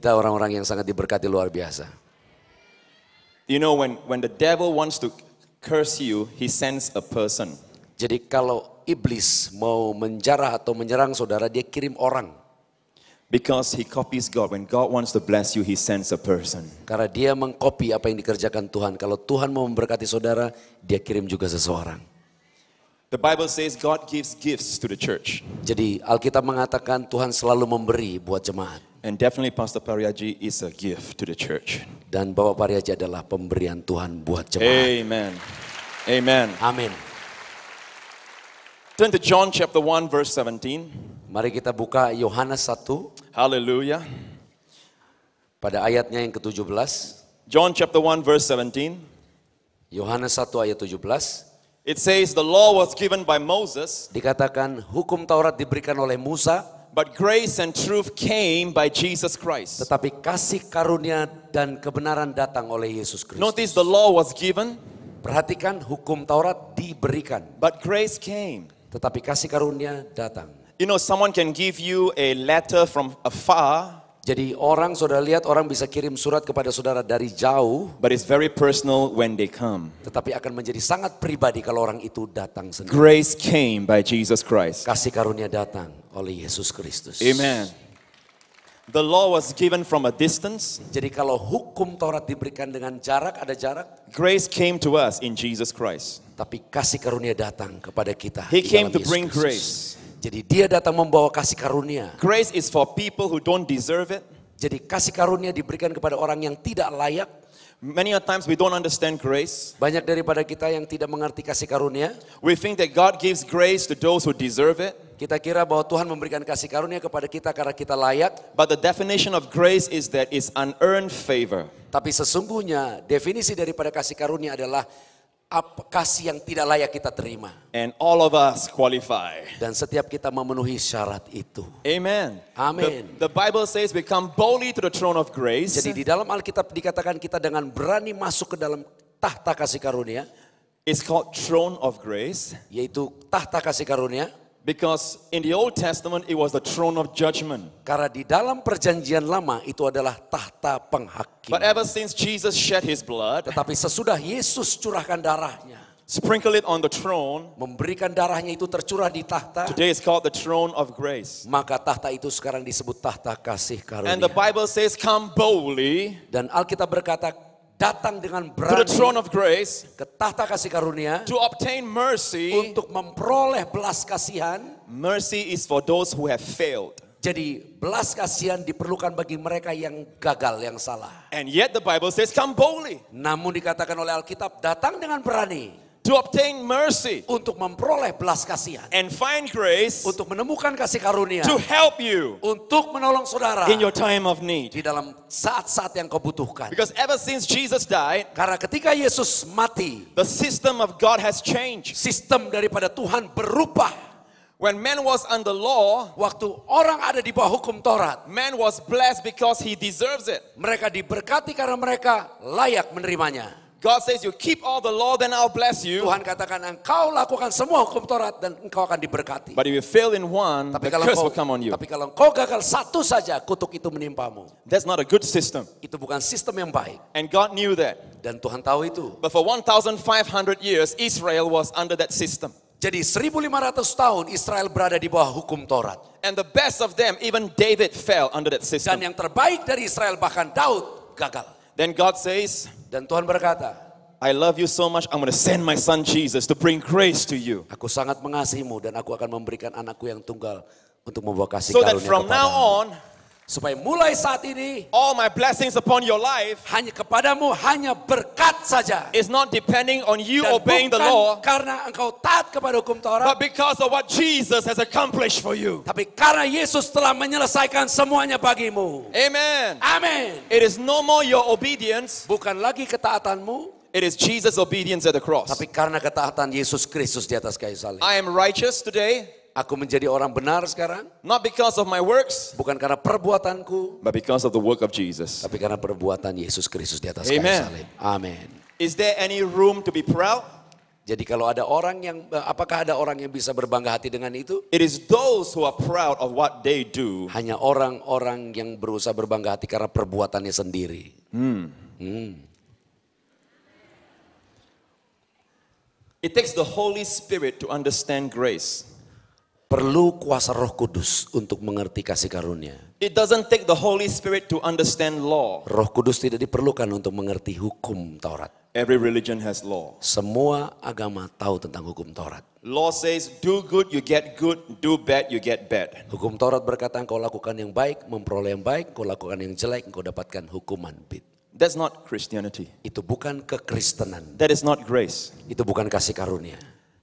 Kita orang-orang yang sangat diberkati luar biasa. You know, when the devil wants to curse you, he sends a person. Jadi kalau iblis mau menjarah atau menyerang saudara, dia kirim orang. Because he copies God. When God wants to bless you, he sends a person. Karena dia mengkopi apa yang dikerjakan Tuhan. Kalau Tuhan mau memberkati saudara, dia kirim juga seseorang. The Bible says God gives gifts to the church. Jadi Alkitab mengatakan Tuhan selalu memberi buat jemaat. And definitely Pastor Pariaji is a gift to the church. Dan Bapak Pariaji adalah pemberian Tuhan buat jemaat. Amen. Amen. Amin. Turn to John chapter 1 verse 17. Mari kita buka Yohanes 1 Hallelujah. pada ayatnya yang ke-17. John chapter 1 verse 17. Yohanes 1 ayat 17. It says the law was given by Moses, Dikatakan hukum Taurat diberikan oleh Musa, but grace and truth came by Jesus Christ. tetapi kasih karunia dan kebenaran datang oleh Yesus Kristus. Notice the law was given, Perhatikan hukum Taurat diberikan, but grace came. tetapi kasih karunia datang. You know, someone can give you a letter from afar, Jadi orang, saudara lihat, orang bisa kirim surat kepada saudara dari jauh, but it's very personal when they come. tetapi akan menjadi sangat pribadi kalau orang itu datang sendiri. Grace came by Jesus Christ. Kasih karunia datang oleh Yesus Kristus. Amen. The law was given from a distance. Jadi kalau hukum Taurat diberikan dengan jarak, ada jarak, Grace came to us in Jesus Christ. tapi kasih karunia datang kepada kita. He di came dalam to Yesus bring Kristus. grace. Jadi dia datang membawa kasih karunia. Grace is for people who don't deserve it. Jadi kasih karunia diberikan kepada orang yang tidak layak. Many a times we don't understand grace. Banyak daripada kita yang tidak mengerti kasih karunia. We think that God gives grace to those who deserve it. Kita kira bahwa Tuhan memberikan kasih karunia kepada kita karena kita layak. But the definition of grace is that it's unearned favor. Tapi sesungguhnya definisi daripada kasih karunia adalah kasih yang tidak layak kita terima. And all of us qualify. Dan setiap kita memenuhi syarat itu. Amen. Amen. The Bible says we come boldly to the throne of grace. Jadi di dalam Alkitab dikatakan kita dengan berani masuk ke dalam tahta kasih karunia. It's called throne of grace Yaitu tahta kasih karunia. because in the Old Testament it was the throne of judgment. Karena di dalam perjanjian lama itu adalah tahta But penghakiman. ever since Jesus shed his blood, Tetapi sesudah Yesus curahkan darahnya, sprinkle it on the throne, memberikan darahnya itu tercurah di tahta, today it's called the throne of grace. maka tahta itu sekarang disebut tahta kasih And the karunia. Bible says come boldly Dan Alkitab berkata datang dengan to the throne berani of grace ke tahta kasih karunia to obtain mercy. untuk memperoleh belas kasihan. Mercy is for those who have failed. Jadi belas kasihan diperlukan bagi mereka yang gagal, yang salah. And yet the Bible says come boldly Namun dikatakan oleh Alkitab datang dengan berani to obtain mercy untuk memperoleh belas kasihan. and find grace Untuk menemukan kasih karunia. to help you Untuk menolong saudara in your time of need. di dalam saat-saat yang kau butuhkan. Because ever since Jesus died, Karena ketika Yesus mati, the system of God has changed. sistem daripada Tuhan berubah. When man was under law, Waktu orang ada di bawah hukum Taurat, man was blessed because he deserves it. mereka diberkati karena mereka layak menerimanya. God says, you keep all the law, then I'll bless you. Tuhan katakan engkau lakukan semua hukum Taurat dan engkau akan diberkati. But if you fail in one, the curse will come on you. Tapi kalau engkau gagal satu saja, kutuk itu menimpamu. That's not a good system. Itu bukan sistem yang baik. And God knew that. Dan Tuhan tahu itu. But for 1,500 years, Israel was under that system. Jadi 1500 tahun Israel berada di bawah hukum Taurat. And the best of them, even David fell under that Dan system. yang terbaik dari Israel bahkan Daud gagal. Then God says, Dan Tuhan berkata, I love you so much, I'm going to send my son Jesus to bring grace to you. aku sangat mengasihimu dan aku akan memberikan anakku yang tunggal untuk membawa kasih So that karunia from now kepadamu. on, Supaya mulai saat ini all my blessings upon your life hanya kepadamu hanya berkat saja. is not depending on you Dan obeying the bukan law, karena engkau taat kepada hukum but Taurat, because of what Jesus has accomplished for you. tapi karena Yesus telah menyelesaikan semuanya bagimu. Amen. Amin. It is no more your obedience, Bukan lagi ketaatanmu, it is Jesus' obedience at the cross. tapi karena ketaatan Yesus Kristus di atas kayu salib. I am righteous today, Aku menjadi orang benar sekarang, not because of my works, bukan karena perbuatanku, but because of the work of Jesus. tapi karena perbuatan Yesus Kristus di atas kayu Amen. salib. Amin. Is there any room to be proud? Jadi kalau ada orang yang, apakah ada orang yang bisa berbangga hati dengan itu? It is those who are proud of what they do. Hanya orang-orang yang berusaha berbangga hati karena perbuatannya sendiri. It takes the Holy Spirit to understand grace. Perlu kuasa Roh Kudus untuk mengerti kasih karunia. It doesn't take the Holy Spirit to understand law. Roh Kudus tidak diperlukan untuk mengerti hukum Taurat. Every religion has law. Semua agama tahu tentang hukum Taurat. Law says, do good, you get good. Do bad, you get bad. Hukum Taurat berkata engkau lakukan yang baik, memperoleh yang baik. Engkau lakukan yang jelek, engkau dapatkan hukuman. That's not Christianity. Itu bukan kekristenan. That is not grace. Itu bukan kasih karunia.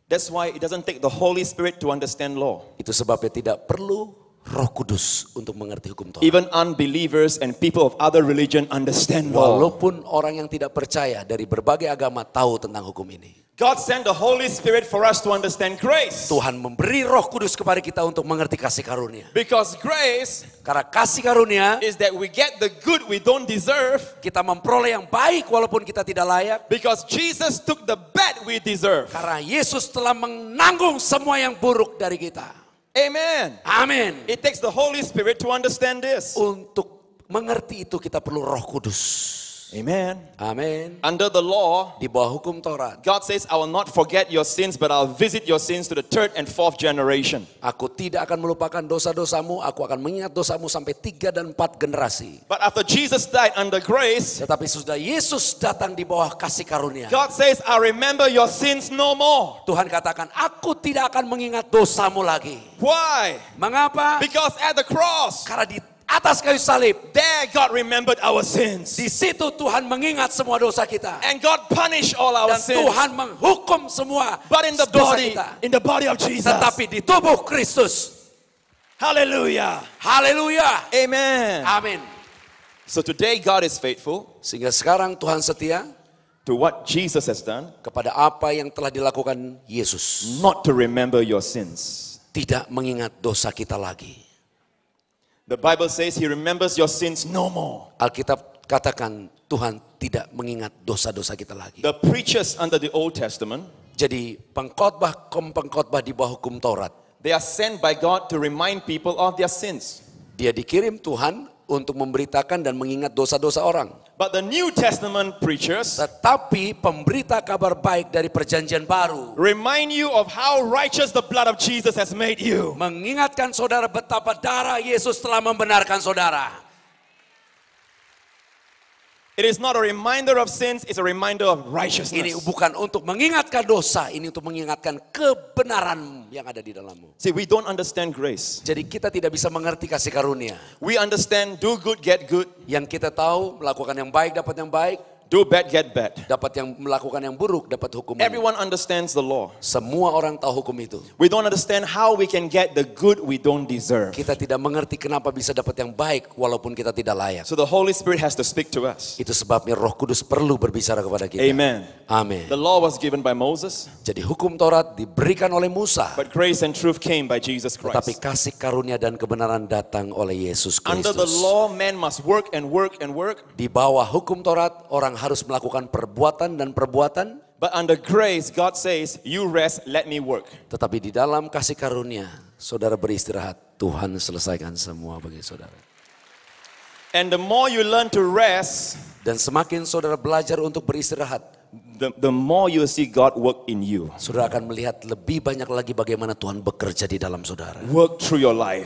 That's why it doesn't take the Holy Spirit to understand law. Itu sebabnya tidak perlu Roh Kudus untuk mengerti hukum Taurat. Even unbelievers and people of other religion understand law. Walaupun orang yang tidak percaya dari berbagai agama tahu tentang hukum ini. God sent the Holy Spirit for us to understand grace. Tuhan memberi Roh Kudus kepada kita untuk mengerti kasih karunia. Because grace Karena kasih karunia, is that we get the good we don't deserve. kita memperoleh yang baik walaupun kita tidak layak. Because Jesus took the bad we deserve. Karena Yesus telah menanggung semua yang buruk dari kita. Amen. Amin. It takes the Holy Spirit to understand this. Untuk mengerti itu kita perlu Roh Kudus. Amen. Amin. Under the law, Di bawah hukum Taurat, God says, I will not forget your sins, but I'll visit your sins to the third and fourth generation. aku tidak akan melupakan dosa-dosamu, aku akan mengingat dosamu sampai 3 dan 4 generasi. But after Jesus died under grace, Tetapi sudah Yesus datang di bawah kasih karunia. God says, I remember your sins no more. Tuhan katakan, aku tidak akan mengingat dosamu lagi. Why? Mengapa? Because at the cross, Karena di atas kayu salib, there God remembered our sins. di situ Tuhan mengingat semua dosa kita. And God punished all our Dan sins. Tuhan menghukum semua But in the dosa body, kita. in the body of Jesus. Tetapi di tubuh Kristus. Hallelujah. Haleluya. Amen. Amin. So today God is faithful Sehingga sekarang Tuhan setia to what Jesus has done, kepada apa yang telah dilakukan Yesus. not to remember your sins. Tidak mengingat dosa kita lagi. The Bible says he remembers your sins no more. Alkitab katakan Tuhan tidak mengingat dosa-dosa kita lagi. The preachers under the Old Testament, Jadi pengkhotbah di bawah hukum Taurat, they are sent by God to remind people of their sins. dia dikirim Tuhan untuk memberitakan dan mengingat dosa-dosa orang. But the New Testament preachers Tetapi pemberita kabar baik dari perjanjian baru remind you of how righteous the blood of Jesus has made you. mengingatkan saudara betapa darah Yesus telah membenarkan saudara. It is not a reminder of sins, it's a reminder of righteousness. Ini bukan untuk mengingatkan dosa, ini untuk mengingatkan kebenaran yang ada di dalammu. See, we don't understand grace. Jadi kita tidak bisa mengerti kasih karunia. We understand do good, get good, Yang kita tahu melakukan yang baik dapat yang baik, do bad, get bad. dapat yang melakukan yang buruk dapat hukuman. Everyone understands the law. Semua orang tahu hukum itu. We don't understand how we can get the good we don't deserve. Kita tidak mengerti kenapa bisa dapat yang baik walaupun kita tidak layak. So the Holy Spirit has to speak to us. Itu sebabnya Roh Kudus perlu berbicara kepada kita. Amen. Amin. The law was given by Moses, Jadi hukum Taurat diberikan oleh Musa, but grace and truth came by Jesus tetapi Christ. kasih karunia dan kebenaran datang oleh Yesus Under the Kristus. law, man must work and work and work. Di bawah hukum Taurat, orang harus melakukan perbuatan dan perbuatan, But under grace, God says, you rest, let me work. tetapi di dalam kasih karunia, saudara beristirahat, Tuhan selesaikan semua bagi saudara. And the more you learn to rest, Dan semakin saudara belajar untuk beristirahat, the more you see God work in you. saudara akan melihat lebih banyak lagi bagaimana Tuhan bekerja di dalam saudara. Work through your life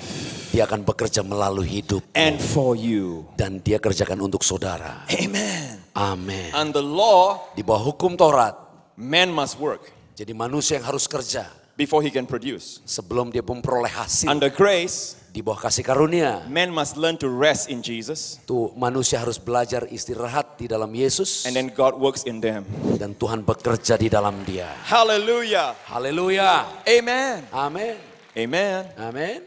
Dia akan bekerja melalui hidup and for you. dan dia kerjakan untuk saudara. Amen. Amin. Under law, Di bawah hukum Taurat, man must work jadi manusia yang harus kerja before he can produce. sebelum dia memperoleh hasil. Under grace, Di bawah kasih karunia, man must learn to rest in Jesus, tuh manusia harus belajar istirahat di dalam Yesus, and then God works in them. dan Tuhan bekerja di dalam dia. Hallelujah. Haleluya. Amen. Amin. Amen. Amin.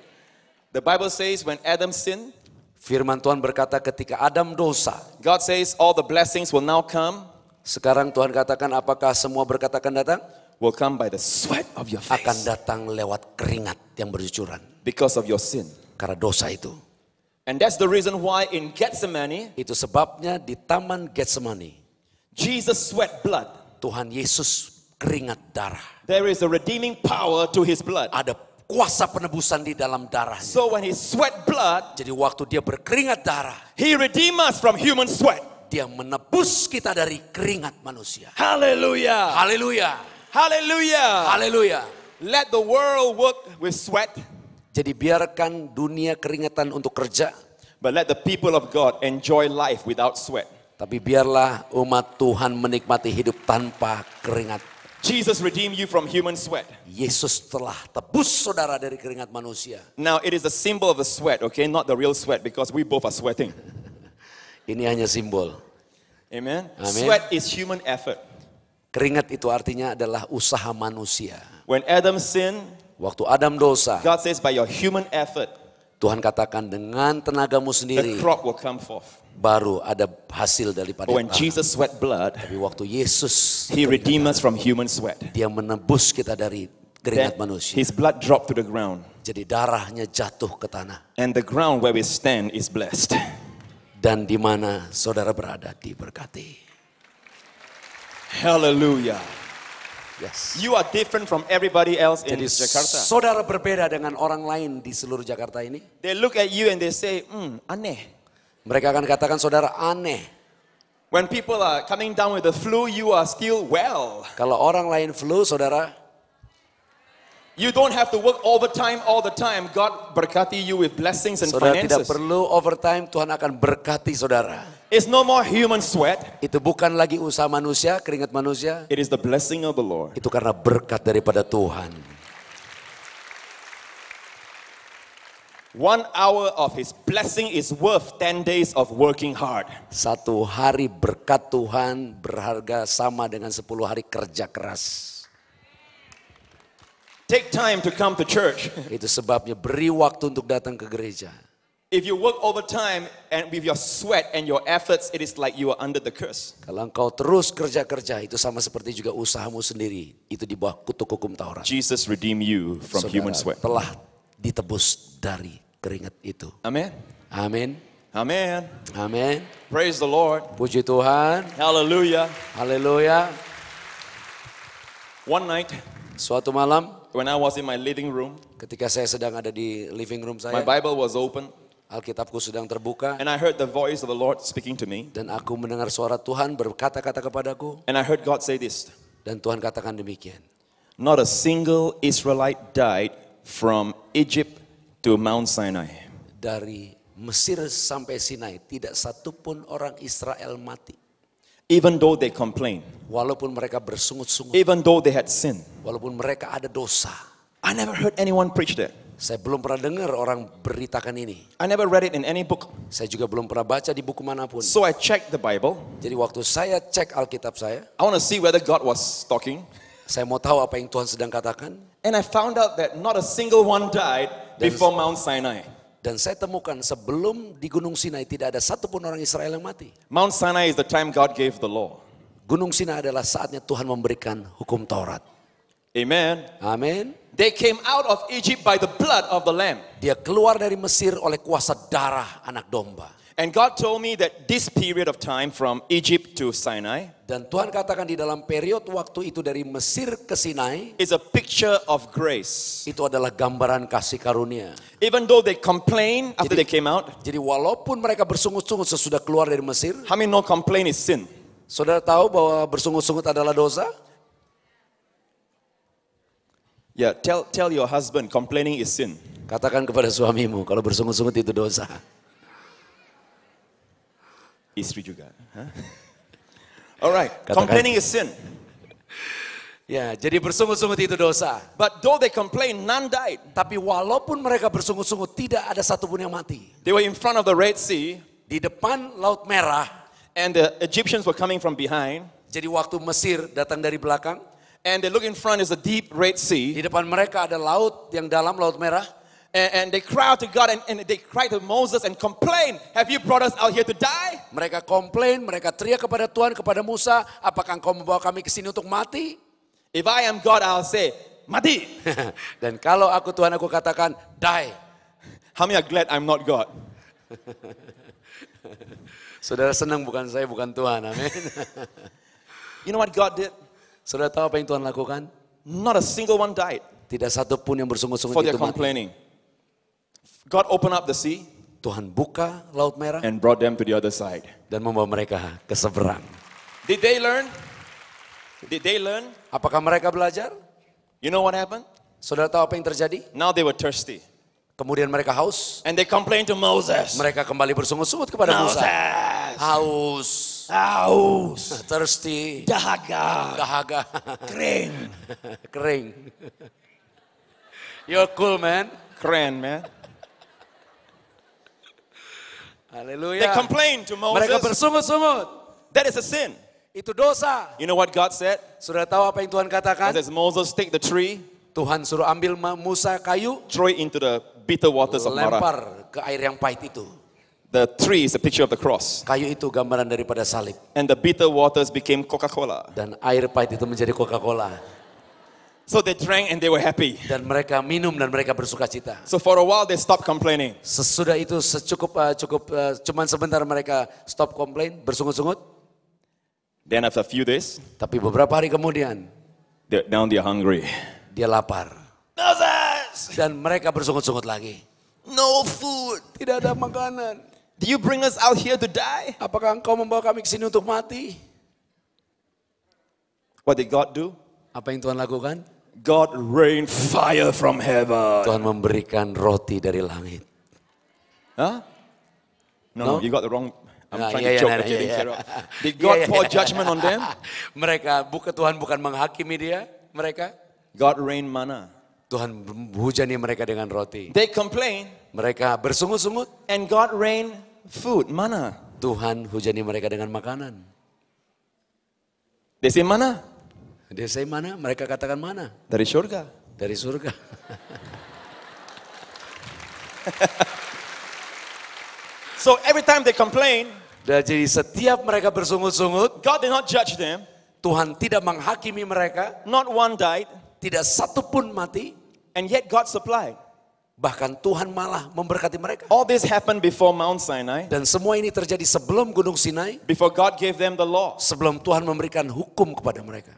The Bible says when Adam sinned, Firman Tuhan berkata ketika Adam dosa, God says all the blessings will now come, sekarang Tuhan katakan apakah semua berkat akan datang? will come by the sweat of your Akan face datang lewat keringat yang bercucuran because of your sin. karena dosa itu. And that's the reason why in Gethsemane, Itu sebabnya di Taman Getsemani, Jesus sweat blood Tuhan Yesus keringat darah. There is a redeeming power to his blood. Ada kuasa penebusan di dalam darahnya. So when he sweat blood, Jadi waktu dia berkeringat darah, he redeems us from human sweat. dia menebus kita dari keringat manusia. Hallelujah. Haleluya. Hallelujah. Haleluya. Let the world work with sweat, Jadi biarkan dunia keringatan untuk kerja, but let the people of God enjoy life without sweat. tapi biarlah umat Tuhan menikmati hidup tanpa keringat. Jesus redeemed you from human sweat. Yesus telah tebus saudara dari keringat manusia. Now it is a symbol of the sweat, okay? Not the real sweat, because we both are sweating. Ini hanya simbol. Amen? Amen. Sweat is human effort. Keringat itu artinya adalah usaha manusia. When Adam sinned, Waktu Adam dosa, God says by your human effort, Tuhan katakan dengan tenagamu the sendiri crop will come forth. baru ada hasil daripada But when tanah. Jesus sweat blood, Tapi waktu Yesus he redeemed us from human sweat. dia menebus kita dari keringat Then manusia. his blood dropped to the ground, Jadi darahnya jatuh ke tanah. and the ground where we stand is blessed. Dan di mana saudara berada diberkati. Hallelujah. Yes. You are different from everybody else in Jadi Jakarta. saudara berbeda dengan orang lain di seluruh Jakarta ini. They look at you and they say, aneh. Mereka akan katakan saudara aneh. When people are coming down with the flu, you are still well. Kalau orang lain flu, saudara, You don't have to work overtime all the time. God berkati you with blessings and saudara tidak finances. perlu overtime, Tuhan akan berkati saudara. It's no more human sweat. Itu bukan lagi usaha manusia, keringat manusia. It is the blessing of the Lord. Itu karena berkat daripada Tuhan. 1 hour of his blessing is worth 10 days of working hard. Satu hari berkat Tuhan berharga sama dengan 10 hari kerja keras. Take time to come to church. Itu sebabnya beri waktu untuk datang ke gereja. If you work overtime and with your sweat and your efforts, it is like you are under the curse. Kalau engkau terus kerja-kerja, itu sama seperti juga usahamu sendiri. Itu di bawah kutuk hukum Taurat. Jesus redeemed you from human sweat. Telah ditebus dari keringat itu. Amen. Amin. Amen. Amin. Praise the Lord. Puji Tuhan. Hallelujah. Haleluya. One night, Suatu malam, when I was in my living room, ketika saya sedang ada di living room my saya, Bible was open, Alkitabku sedang terbuka, and I heard the voice of the Lord speaking to me. dan aku mendengar suara Tuhan berkata-kata kepadaku, And I heard God say this: dan Tuhan katakan demikian. not a single Israelite died from Egypt to Mount Sinai. Dari Mesir sampai Sinai, tidak satupun orang Israel mati. Even though they complained, Walaupun mereka bersungut-sungut, even though they had sinned. walaupun mereka ada dosa. I never heard anyone preach that. Saya belum pernah dengar orang beritakan ini. I never read it in any book. Saya juga belum pernah baca di buku manapun. So I checked the Bible. Jadi waktu saya cek Alkitab saya, I want to see whether God was talking. saya mau tahu apa yang Tuhan sedang katakan. And I found out that not a single one died before Mount Sinai. Dan saya temukan sebelum di Gunung Sinai tidak ada satupun orang Israel yang mati. Mount Sinai is the time God gave the law. Gunung Sinai adalah saatnya Tuhan memberikan hukum Taurat. Amen. Amin. They came out of Egypt by the blood of the Lamb. Dia keluar dari Mesir oleh kuasa darah anak domba. And God told me that this period of time from Egypt to Sinai Dan Tuhan katakan di dalam periode waktu itu dari Mesir ke Sinai, is a picture of grace. itu adalah gambaran kasih karunia. Even though they complained after they came out, Jadi walaupun mereka bersungut-sungut sesudah keluar dari Mesir, how many know complaint is sin? saudara tahu bahwa bersungut-sungut adalah dosa? Yeah, tell your husband complaining is sin. Katakan kepada suamimu kalau bersungut-sungut itu dosa. Istri juga. Huh? All right, Katakan. complaining is sin. Ya, jadi bersungut-sungut itu dosa. But though they complained, none died. Tapi walaupun mereka bersungut-sungut, tidak ada satupun yang mati. They were in front of the Red Sea, Di depan Laut Merah, and the Egyptians were coming from behind. jadi waktu Mesir datang dari belakang, And they look in front is a deep Red Sea. di depan mereka ada laut yang dalam, Laut Merah. And they cry out to God and they cry to Moses and complain, have you brought us out here to die? Mereka komplain, mereka teriak kepada Tuhan, kepada Musa, apakah engkau membawa kami ke sini untuk mati? If I am God, I'll say, mati. Dan kalau aku Tuhan, aku katakan, die. How many are glad I'm not God? Saudara senang bukan saya, bukan Tuhan, amin. You know what God did? Saudara tahu apa yang Tuhan lakukan? Not a single one died Tidak satu pun yang bersungut-sungut for their itu mati. complaining. God opened up the sea Tuhan buka Laut Merah and brought them to the other side. dan membawa mereka ke seberang. Did they learn? Did they learn? Apakah mereka belajar? You know what happened? Saudara tahu apa yang terjadi? Now they were thirsty. Kemudian mereka haus. And they complained to Moses. Mereka kembali bersungut-sungut kepada Musa. Haus. Haus. Thirsty. Dahaga. Dahaga. Kering. Kering. You're cool, man. Keren, man. Haleluya. They complained to Mereka Moses. bersungut-sungut. That is a sin. Itu dosa. You know what God said? Sudah tahu apa yang Tuhan God katakan? says, Moses, take the tree, Tuhan suruh ambil Musa kayu, throw it into the bitter waters of Marah. lempar ke air yang pahit itu. The tree is a picture of the cross. Kayu itu gambaran daripada salib. And the bitter waters became Coca-Cola. Dan air pahit itu menjadi Coca-Cola. So they drank and they were happy. Dan mereka minum dan mereka bersuka cita. So for a while they stopped complaining. Sesudah itu cuman sebentar mereka stop komplain, bersungut-sungut. Then after a few days, Tapi beberapa hari kemudian now they're hungry. dia lapar. Moses, Dan mereka bersungut-sungut lagi. no food. Tidak ada makanan. Do you bring us out here to die? Apakah engkau membawa kami ke sini untuk mati? What did God do? Apa yang Tuhan lakukan? God rained fire from heaven. Tuhan memberikan roti dari langit. Huh? No, No? you got the wrong. I'm Nah, trying iya, to iya, joke. nah, Okay, iya, didn't iya. care about- Did God Iya, iya, pour iya. judgment on them? Tuhan bukan menghakimi mereka. God rained manna. Tuhan hujani mereka dengan roti. They complained, Mereka bersungut-sungut. and God rained food, manna. Tuhan hujani mereka dengan makanan. They say manna Dia say mana? Mereka katakan mana? dari surga. Dari surga. So every time they complain, Dan jadi setiap mereka bersungut-sungut, God did not judge them. Tuhan tidak menghakimi mereka. Not one died, Tidak satu pun mati. and yet God supplied. Bahkan Tuhan malah memberkati mereka. All this happened before Mount Sinai, Dan semua ini terjadi sebelum Gunung Sinai. before God gave them the law. Sebelum Tuhan memberikan hukum kepada mereka.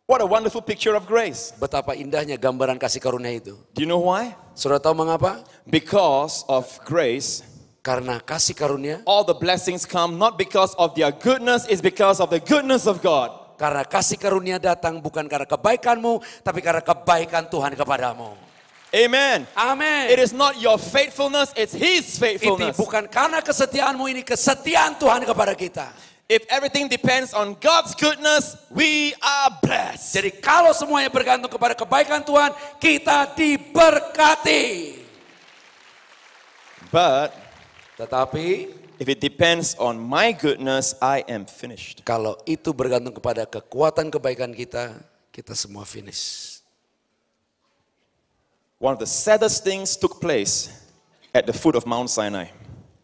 What a wonderful picture of grace. Betapa indahnya gambaran kasih karunia itu. Do you know why? Saudara tahu mengapa? Because of grace, Karena kasih karunia. all the blessings come not because of their goodness, it's because of the goodness of God. Karena kasih karunia datang bukan karena kebaikanmu, tapi karena kebaikan Tuhan kepadamu. Amen. Amin. It is not your faithfulness, it's His Ini faithfulness. bukan karena kesetiaanmu, ini kesetiaan Tuhan kepada kita. If everything depends on God's goodness, we are blessed. Jadi kalau semuanya bergantung kepada kebaikan Tuhan, kita diberkati. But Tetapi if it depends on my goodness, I am finished. kalau itu bergantung kepada kekuatan kebaikan kita, kita semua finish. One of the saddest things took place at the foot of Mount Sinai.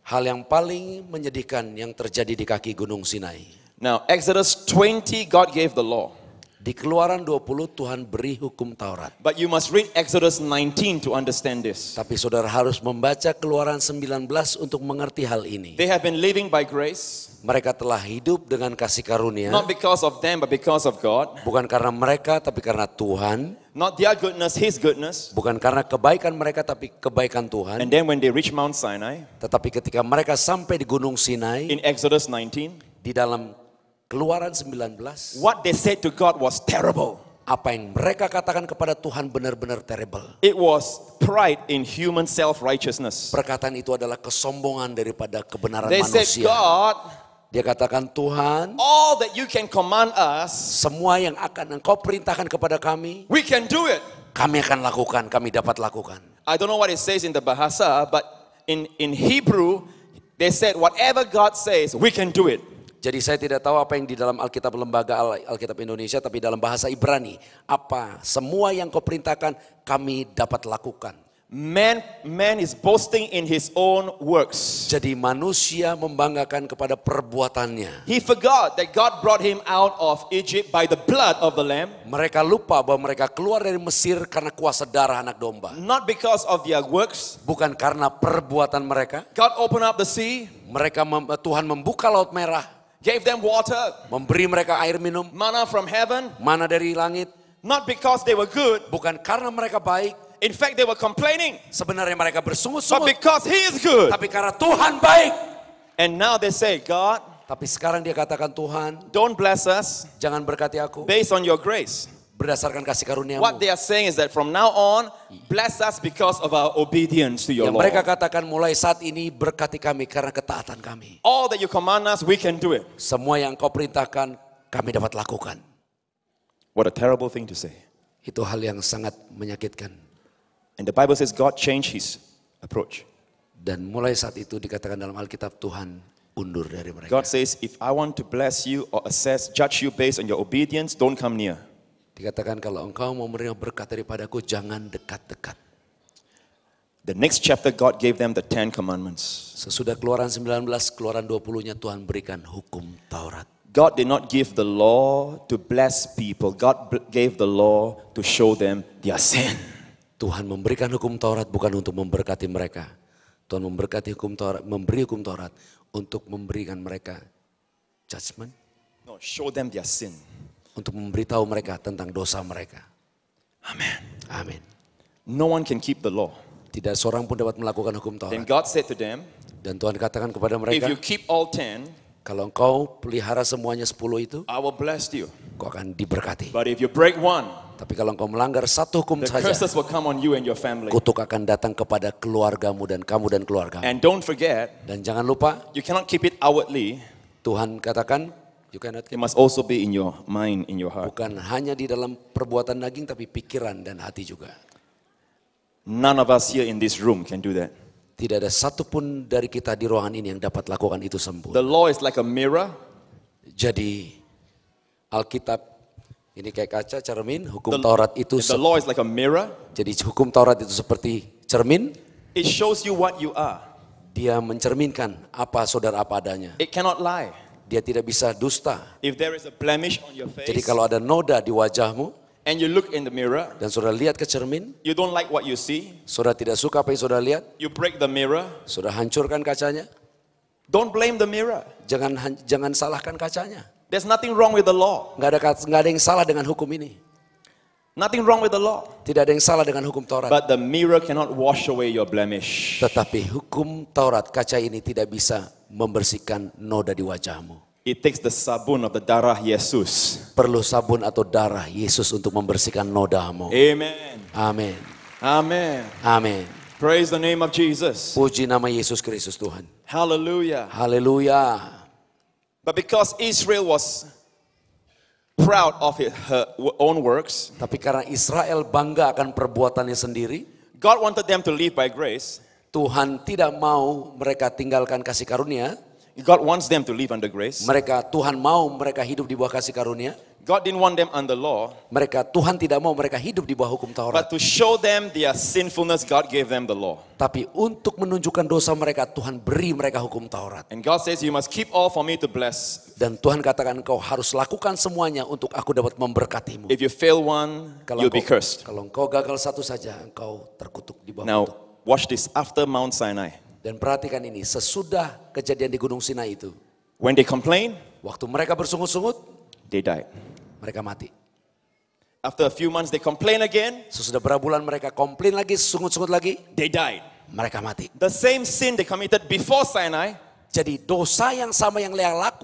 Hal yang paling menyedihkan yang terjadi di kaki Gunung Sinai. Now, Exodus 20, God gave the law. Di Keluaran 20 Tuhan beri hukum Taurat. But you must read Exodus 19 to understand this. Tapi saudara harus membaca Keluaran 19 untuk mengerti hal ini. They have been living by grace, Mereka telah hidup dengan kasih karunia. not because of them, but because of God. Bukan karena mereka, tapi karena Tuhan. Not their goodness, His goodness. Bukan karena kebaikan mereka, tapi kebaikan Tuhan. And then when they reach Mount Sinai, Tetapi ketika mereka sampai di Gunung Sinai, in Exodus 19, di dalam Keluaran 19, what they said to God was terrible. apa yang mereka katakan kepada Tuhan benar-benar terrible. It was pride in human self-righteousness. Perkataan itu adalah kesombongan daripada kebenaran They said, manusia. God, Dia katakan, Tuhan, all that you can command us, semua yang akan engkau perintahkan kepada kami, we can do it. kami akan lakukan, kami dapat lakukan. I don't know what it says in the Bahasa, but in Hebrew, they said, whatever God says, we can do it. Jadi saya tidak tahu apa yang di dalam Alkitab Lembaga Alkitab Indonesia, tapi dalam bahasa Ibrani, apa semua yang kau perintahkan kami dapat lakukan. Man is boasting in his own works. Jadi manusia membanggakan kepada perbuatannya. He forgot that God brought him out of Egypt by the blood of the lamb, Mereka lupa bahwa mereka keluar dari Mesir karena kuasa darah anak domba. not because of their works. Bukan karena perbuatan mereka. God opened up the sea, Tuhan membuka Laut Merah. gave them water, memberi mereka air minum, manna from heaven, mana dari langit, not because they were good. bukan karena mereka baik, In fact, they were complaining, sebenarnya mereka but bersungut-sungut, because He is good. tapi karena Tuhan baik. And now they say, God, Tapi sekarang dia katakan, Tuhan, don't bless us jangan berkati aku based on your grace. berdasarkan kasih karuniamu. What they are saying is that from now on, bless us because of our obedience to your Yang law. mereka katakan mulai saat ini berkati kami karena ketaatan kami. All that you command us, we can do it. Semua yang kau perintahkan kami dapat lakukan. What a terrible thing to say. Itu hal yang sangat menyakitkan. And the Bible says God changed His approach. Dan mulai saat itu dikatakan dalam Alkitab, Tuhan undur dari mereka. God says, if I want to bless you or judge you based on your obedience, don't come near. Dikatakan kalau engkau mau menerima berkat daripadaku, jangan dekat-dekat. The next chapter, God gave them the 10 commandments. Sesudah keluaran 19, keluaran 20-nya Tuhan berikan hukum Taurat. God did not give the law to bless people. God gave the law to show them their sin. Tuhan memberikan hukum Taurat bukan untuk memberkati mereka. Tuhan memberkati hukum Taurat, memberi hukum Taurat untuk memberikan mereka judgment. No, show them their sin. Untuk memberitahu mereka tentang dosa mereka. Amen. Amin. No one can keep the law. Tidak seorang pun dapat melakukan hukum Then Taurat. God said to them, Dan Tuhan katakan kepada if mereka, you keep all 10, kalau engkau pelihara semuanya 10 itu, I will bless you. kau akan diberkati. But if you break one, Tapi kalau engkau melanggar satu hukum the saja, curses will come on you and your family. kutuk akan datang kepada keluargamu dan kamu dan keluargamu. And don't forget, Dan jangan lupa, you cannot keep it outwardly. Tuhan katakan, you cannot It must also be in your mind, in your heart. bukan hanya di dalam perbuatan daging, tapi pikiran dan hati juga. None of us here in this room can do that. Tidak ada satupun dari kita di ruangan ini yang dapat lakukan itu sempurna. The law is like a mirror. Jadi Alkitab ini kayak kaca cermin, hukum The- Taurat itu The law is like a mirror. jadi hukum Taurat itu seperti cermin, It shows you what you are. dia mencerminkan apa saudara apa adanya. It cannot lie. Dia tidak bisa dusta. If there is a blemish on your Jadi face kalau ada noda di wajahmu and you look in the mirror, dan saudara lihat ke cermin, you don't like what you see, saudara tidak suka apa yang saudara lihat, you break the mirror, saudara hancurkan kacanya, don't blame the mirror. jangan salahkan kacanya. There's nothing wrong with the law. Nggak ada yang salah dengan hukum ini. Nothing wrong with the law. Tidak ada yang salah dengan hukum Taurat. But the mirror cannot wash away your blemish. Tetapi hukum Taurat, kaca ini tidak bisa membersihkan noda di wajahmu. It takes the sabun of the darah Yesus. Perlu sabun atau darah Yesus untuk membersihkan nodamu. Amen. Amin. Amen. Amin. Praise the name of Jesus. Puji nama Yesus Kristus Tuhan. Hallelujah. Haleluya. But because Israel was proud of her own works, Tapi karena Israel bangga akan perbuatannya sendiri, God wanted them to live by grace. Tuhan tidak mau mereka tinggalkan kasih karunia. God wants them to live under grace. Tuhan mau mereka hidup di bawah kasih karunia. God didn't want them under law, Tuhan tidak mau mereka hidup di bawah hukum Taurat. but to show them their sinfulness, God gave them the law. Tapi untuk menunjukkan dosa mereka, Tuhan beri mereka hukum Taurat. And God says, you must keep all for me to bless. Dan Tuhan katakan engkau harus lakukan semuanya untuk aku dapat memberkatimu. If you fail one, you'll be cursed. Kalau engkau gagal satu saja, engkau terkutuk di bawah Now, kutuk. watch this. After Mount Sinai, Dan perhatikan ini, sesudah kejadian di Gunung Sinai itu, when they complained, waktu mereka bersungut-sungut, they died. mereka mati. After a few months, they complain again, Sesudah berapa bulan mereka komplain lagi, sungut-sungut lagi, they died. mereka mati. The same sin they committed before Sinai, Jadi dosa yang sama yang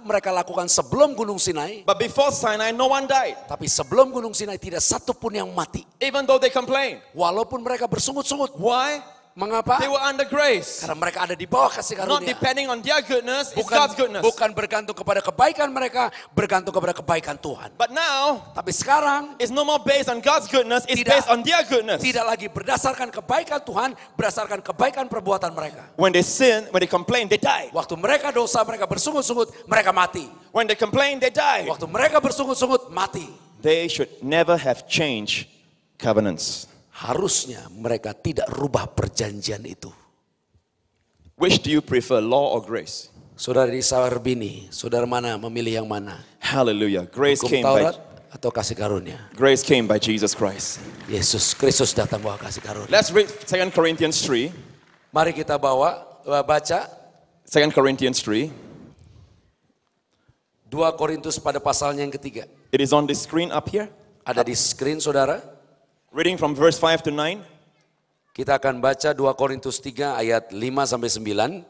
mereka lakukan sebelum Gunung Sinai, but before Sinai, no one died. tapi sebelum Gunung Sinai tidak satu pun yang mati. Even though they complained. Walaupun mereka bersungut-sungut. Why? Mengapa? They were under grace. Karena mereka ada di bawah kasih Not karunia. depending on their goodness, it's God's goodness. Bukan bergantung kepada kebaikan mereka, bergantung kepada kebaikan Tuhan. But now, Tapi sekarang it's no more based on God's goodness, it's Tidak. based on their goodness. tidak lagi berdasarkan kebaikan Tuhan, berdasarkan kebaikan perbuatan mereka. When they sin, when they complain, they die. Waktu mereka dosa, mereka bersungut-sungut, mereka mati. When they complain, they die. Waktu mereka bersungut-sungut, mati. They should never have changed covenants. Harusnya mereka tidak rubah perjanjian itu. Which do you prefer, law or grace? Saudara di Sawarbini, saudara mana memilih yang mana? Hallelujah. Grace Hukum came Taurat by atau kasih karunia? grace came by Jesus Christ. Yesus Kristus datang bawa kasih karunia. Let's read 2 Corinthians 3. Mari kita baca 2 Corinthians 3. 2 Korintus pada pasalnya yang ketiga. It is on the screen up here. Ada di screen saudara. Reading from verse 5 to 9. Kita akan baca 2 Korintus 3 ayat 5 sampai 9.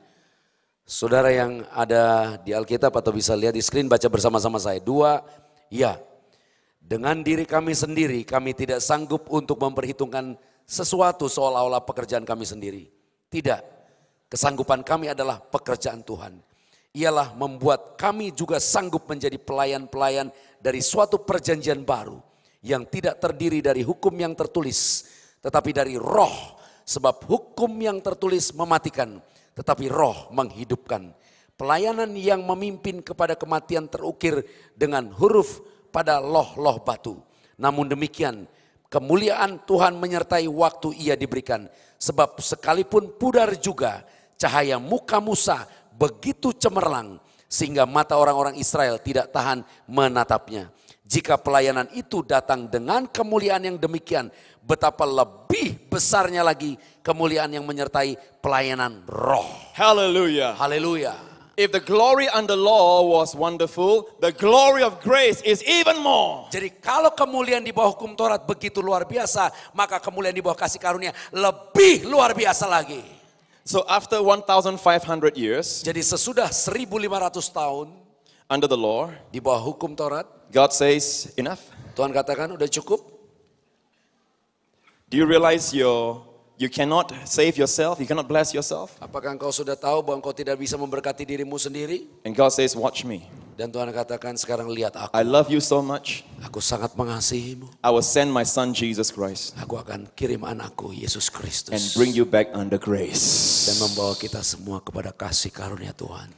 Saudara yang ada di Alkitab atau bisa lihat di screen, baca bersama-sama saya. 2, ya. Dengan diri kami sendiri, kami tidak sanggup untuk memperhitungkan sesuatu seolah-olah pekerjaan kami sendiri. Tidak, kesanggupan kami adalah pekerjaan Tuhan. Ialah membuat kami juga sanggup menjadi pelayan-pelayan dari suatu perjanjian baru yang tidak terdiri dari hukum yang tertulis, tetapi dari roh. Sebab hukum yang tertulis mematikan, tetapi roh menghidupkan. Pelayanan yang memimpin kepada kematian terukir dengan huruf pada loh-loh batu. Namun demikian, kemuliaan Tuhan menyertai waktu ia diberikan. Sebab sekalipun pudar juga, cahaya muka Musa begitu cemerlang, sehingga mata orang-orang Israel tidak tahan menatapnya. Jika pelayanan itu datang dengan kemuliaan yang demikian, betapa lebih besarnya lagi kemuliaan yang menyertai pelayanan roh. Hallelujah. Haleluya. If the glory under law was wonderful, the glory of grace is even more. Jadi kalau kemuliaan di bawah hukum Taurat begitu luar biasa, maka kemuliaan di bawah kasih karunia lebih luar biasa lagi. So after 1,500 years Jadi sesudah 1.500 tahun under the law, di bawah hukum Taurat, God says, enough. Tuhan katakan udah cukup. Do you realize you cannot save yourself, you cannot bless yourself? Apakah engkau sudah tahu bahwa engkau tidak bisa memberkati dirimu sendiri? And God says, watch me. Dan Tuhan katakan sekarang lihat aku. I love you so much. Aku sangat mengasihimu. I will send my son Jesus Christ Aku akan kirim anakku Yesus and Kristus. bring you back under grace. Dan membawa kita semua kepada kasih karunia Tuhan.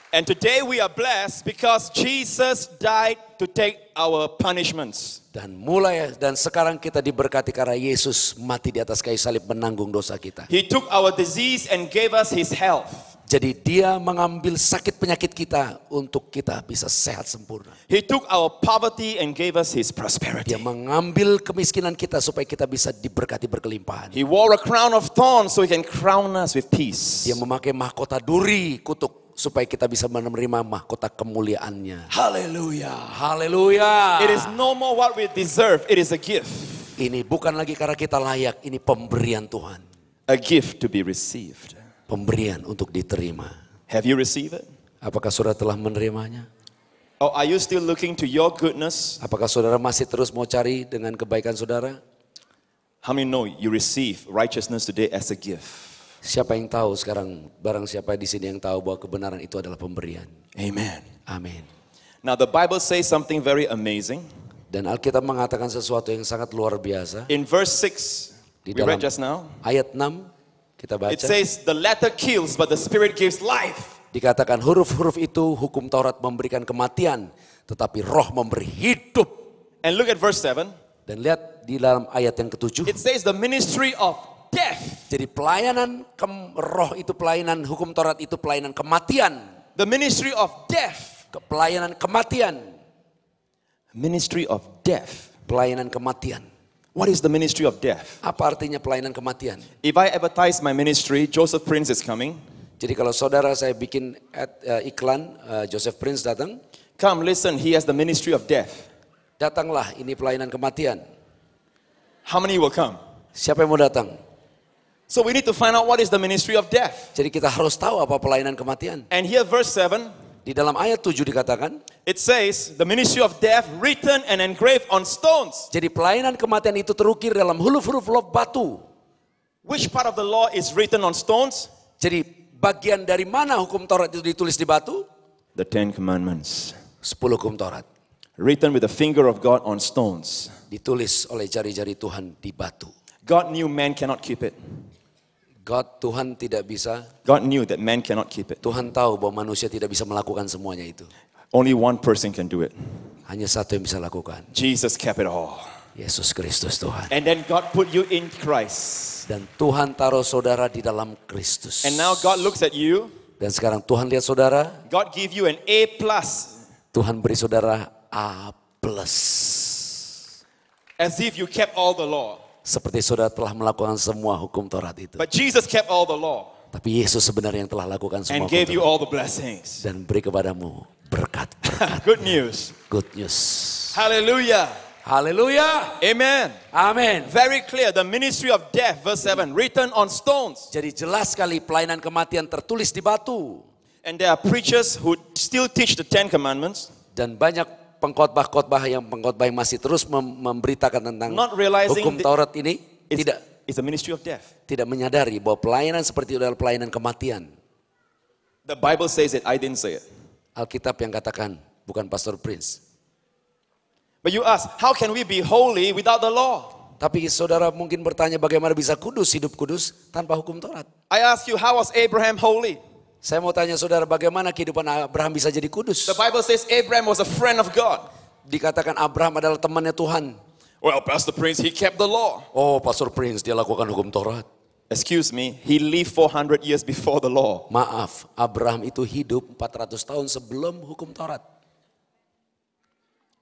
And today we are blessed because Jesus died to take our punishments. Dan sekarang kita diberkati karena Yesus mati di atas kayu salib menanggung dosa kita. He took our disease and gave us his health. Jadi dia mengambil sakit penyakit kita untuk kita bisa sehat sempurna. He took our poverty and gave us his prosperity. Dia mengambil kemiskinan kita supaya kita bisa diberkati berkelimpahan. He wore a crown of thorns so he can crown us with peace. Dia memakai mahkota duri kutuk supaya kita bisa menerima mahkota kemuliaannya. Hallelujah. Haleluya. It is no more what we deserve, it is a gift. Ini bukan lagi karena kita layak, ini pemberian Tuhan. A gift to be received. Pemberian untuk diterima. Have you received it? Apakah saudara telah menerimanya? Or are you still looking to your goodness? Apakah saudara masih terus mau cari dengan kebaikan saudara? How many know you receive righteousness today as a gift? Siapa yang tahu sekarang, barang siapa di sini yang tahu bahwa kebenaran itu adalah pemberian. Amen. Amin. Now the Bible says something very amazing. Dan Alkitab mengatakan sesuatu yang sangat luar biasa. In verse 6, Di we dalam read just now. ayat 6 kita baca. It says the letter kills but the spirit gives life. Dikatakan huruf-huruf itu hukum Taurat memberikan kematian, tetapi roh memberi hidup. And look at verse 7. Dan lihat di dalam ayat yang ke-7. It says the ministry of death. Jadi pelayanan roh itu pelayanan, hukum Taurat itu pelayanan kematian. The ministry of death. Pelayanan kematian. Ministry of death. Pelayanan kematian. What is the ministry of death? Apa artinya pelayanan kematian? If I advertise my ministry, Joseph Prince is coming. Jadi kalau saudara saya bikin iklan, Joseph Prince datang. Come, listen, he has the ministry of death. Datanglah, ini pelayanan kematian. How many will come? Siapa yang mau datang? So we need to find out what is the ministry of death. Jadi kita harus tahu apa pelayanan kematian. And here verse 7. Di dalam ayat 7 dikatakan, It says the ministry of death written and engraved on stones. jadi pelayanan kematian itu terukir dalam huruf-huruf batu. Which part of the law is written on stones? Jadi bagian dari mana hukum Taurat itu ditulis di batu? The Ten Commandments. 10 hukum Taurat. Written with the finger of God on stones. Ditulis oleh jari-jari Tuhan di batu. God knew man cannot keep it. Tuhan tidak bisa, God knew that man cannot keep it. Tuhan tahu bahwa manusia tidak bisa melakukan semuanya itu. Only one person can do it. Hanya satu yang bisa lakukan. Jesus kept it all. Yesus Kristus Tuhan. And then God put you in Christ. Dan Tuhan taruh saudara di dalam Kristus. And now God looks at you. Dan sekarang Tuhan lihat saudara. God give you an A+. Tuhan beri saudara A+. As if you kept all the law. Seperti saudara telah melakukan semua hukum Taurat itu. But Jesus kept all the law. Tapi Yesus sebenarnya yang telah lakukan semua and gave you itu all the blessings. dan beri kepadamu berkat. Good news. Good news. Hallelujah. Haleluya. Amen. Amin. Very clear. The ministry of death, verse 7, written on stones. Jadi jelas sekali pelayanan kematian tertulis di batu. And there are preachers who still teach the 10 commandments, Dan banyak pengkhotbah yang masih terus memberitakan tentang not realizing hukum Taurat ini it's a ministry of death. tidak menyadari bahwa pelayanan seperti itu adalah pelayanan kematian. The Bible says it, I didn't say it. Alkitab yang katakan, bukan Pastor Prince. But you ask, how can we be holy without the law? Tapi saudara mungkin bertanya bagaimana bisa kudus, hidup kudus tanpa hukum Taurat. I ask you, how was Abraham holy? Saya mau tanya saudara bagaimana kehidupan Abraham bisa jadi kudus. The Bible says Abraham was a friend of God. Dikatakan Abraham adalah temannya Tuhan. Well, Pastor Prince, he kept the law. Oh, Pastor Prince dia lakukan hukum Taurat. Excuse me, he lived 400 years before the law. Maaf, Abraham itu hidup 400 tahun sebelum hukum Taurat.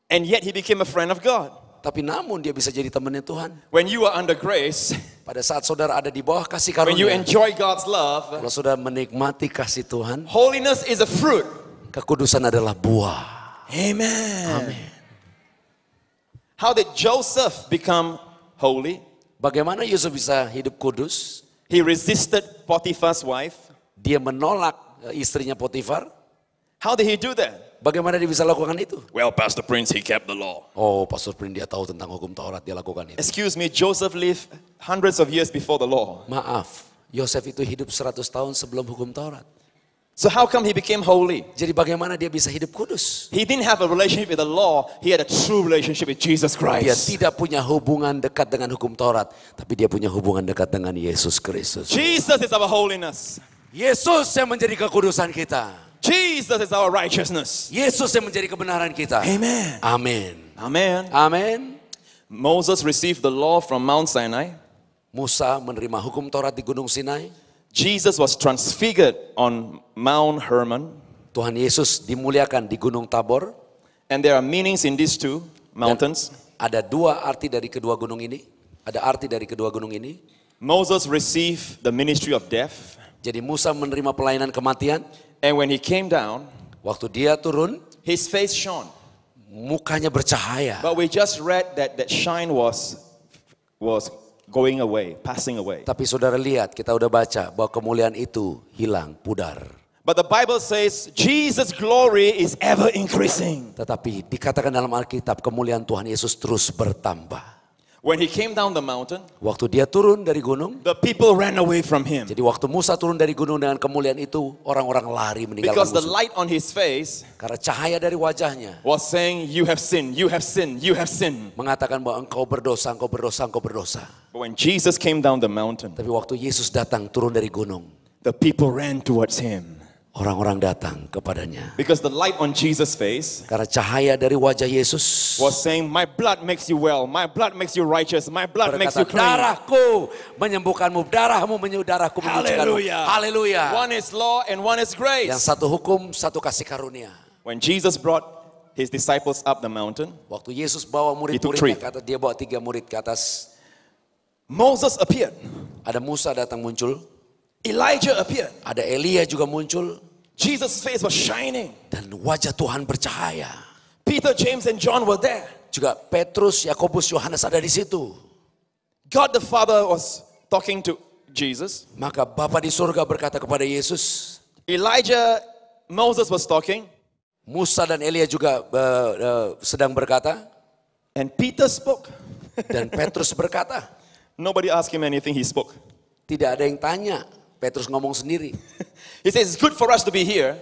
And yet he became a friend of God. Tapi namun dia bisa jadi temannya Tuhan. When you are under grace, Pada saat saudara ada di bawah kasih when you karunia, enjoy God's love, kalau saudara menikmati kasih Tuhan, holiness is a fruit. kekudusan adalah buah. Amen. Amin. How did Joseph become holy? Bagaimana Yusuf bisa hidup kudus? He resisted Potiphar's wife. Dia menolak istrinya Potifar. How did he do that? Bagaimana dia bisa lakukan itu? Well, Pastor Prince, he kept the law. Oh, Pastor Prince dia tahu tentang hukum Taurat, dia lakukan itu. Excuse me, Joseph lived hundreds of years before the law. Maaf, Yosef itu hidup 100 tahun sebelum hukum Taurat. So how come he became holy? Jadi bagaimana dia bisa hidup kudus? He didn't have a relationship with the law. He had a true relationship with Jesus Dia Christ. tidak punya hubungan dekat dengan hukum Taurat, tapi dia punya hubungan dekat dengan Yesus Kristus. Jesus is our holiness. Yesus yang menjadi kekudusan kita. Jesus is our righteousness. Yesus yang menjadi kebenaran kita. Amen. Amin. Amen. Amin. Moses received the law from Mount Sinai. Musa menerima hukum Taurat di Gunung Sinai. Jesus was transfigured on Mount Hermon. Tuhan Yesus dimuliakan di Gunung Tabor. And there are meanings in these two mountains. Ada dua arti dari kedua gunung ini. Ada arti dari kedua gunung ini. Moses received the ministry of death. Jadi Musa menerima pelayanan kematian. And when he came down, Waktu dia turun, his face shone. mukanya bercahaya. But we just read that that shine was going away, passing away. Tapi saudara lihat, kita udah baca bahwa kemuliaan itu hilang, pudar. But the Bible says Jesus' glory is ever increasing. Tetapi dikatakan dalam Alkitab, kemuliaan Tuhan Yesus terus bertambah. When he came down the mountain, Waktu dia turun dari gunung, the people ran away from him. jadi waktu Musa turun dari gunung dengan kemuliaan itu, orang-orang lari meninggalkan Because the musuh. light on his face Karena cahaya dari wajahnya was saying, you have sinned, you have sinned, you have sinned. mengatakan bahwa engkau berdosa, engkau berdosa, engkau berdosa. But when Jesus came down the mountain, Tapi waktu Yesus datang turun dari gunung, the people ran towards him. orang-orang datang kepadanya. Because the light on Jesus' face Karena cahaya dari wajah Yesus was saying, my blood makes you well, my blood makes you righteous, my blood makes you berkata, clean. darahku menyembuhkanmu, darahmu darahku menyucikanmu. Hallelujah. Haleluya. One is law and one is grace. Yang satu hukum, satu kasih karunia. When Jesus brought his disciples up the mountain, Waktu Yesus bawa He took murid-muridnya three. ke atas, dia bawa 3 murid ke atas. Moses appeared, Ada Musa datang muncul, Elijah appeared, ada Elia juga muncul, Jesus' face was shining. dan wajah Tuhan bercahaya. Peter, James, and John were there. Juga Petrus, Yakobus, Yohanes ada di situ. God the Father was talking to Jesus. Maka Bapa di surga berkata kepada Yesus, Elijah, Moses was talking. Musa dan Elia juga sedang berkata, And Peter spoke. dan Petrus berkata. Nobody asked him anything, he spoke. Tidak ada yang tanya, Petrus ngomong sendiri. He says, it's good for us to be here.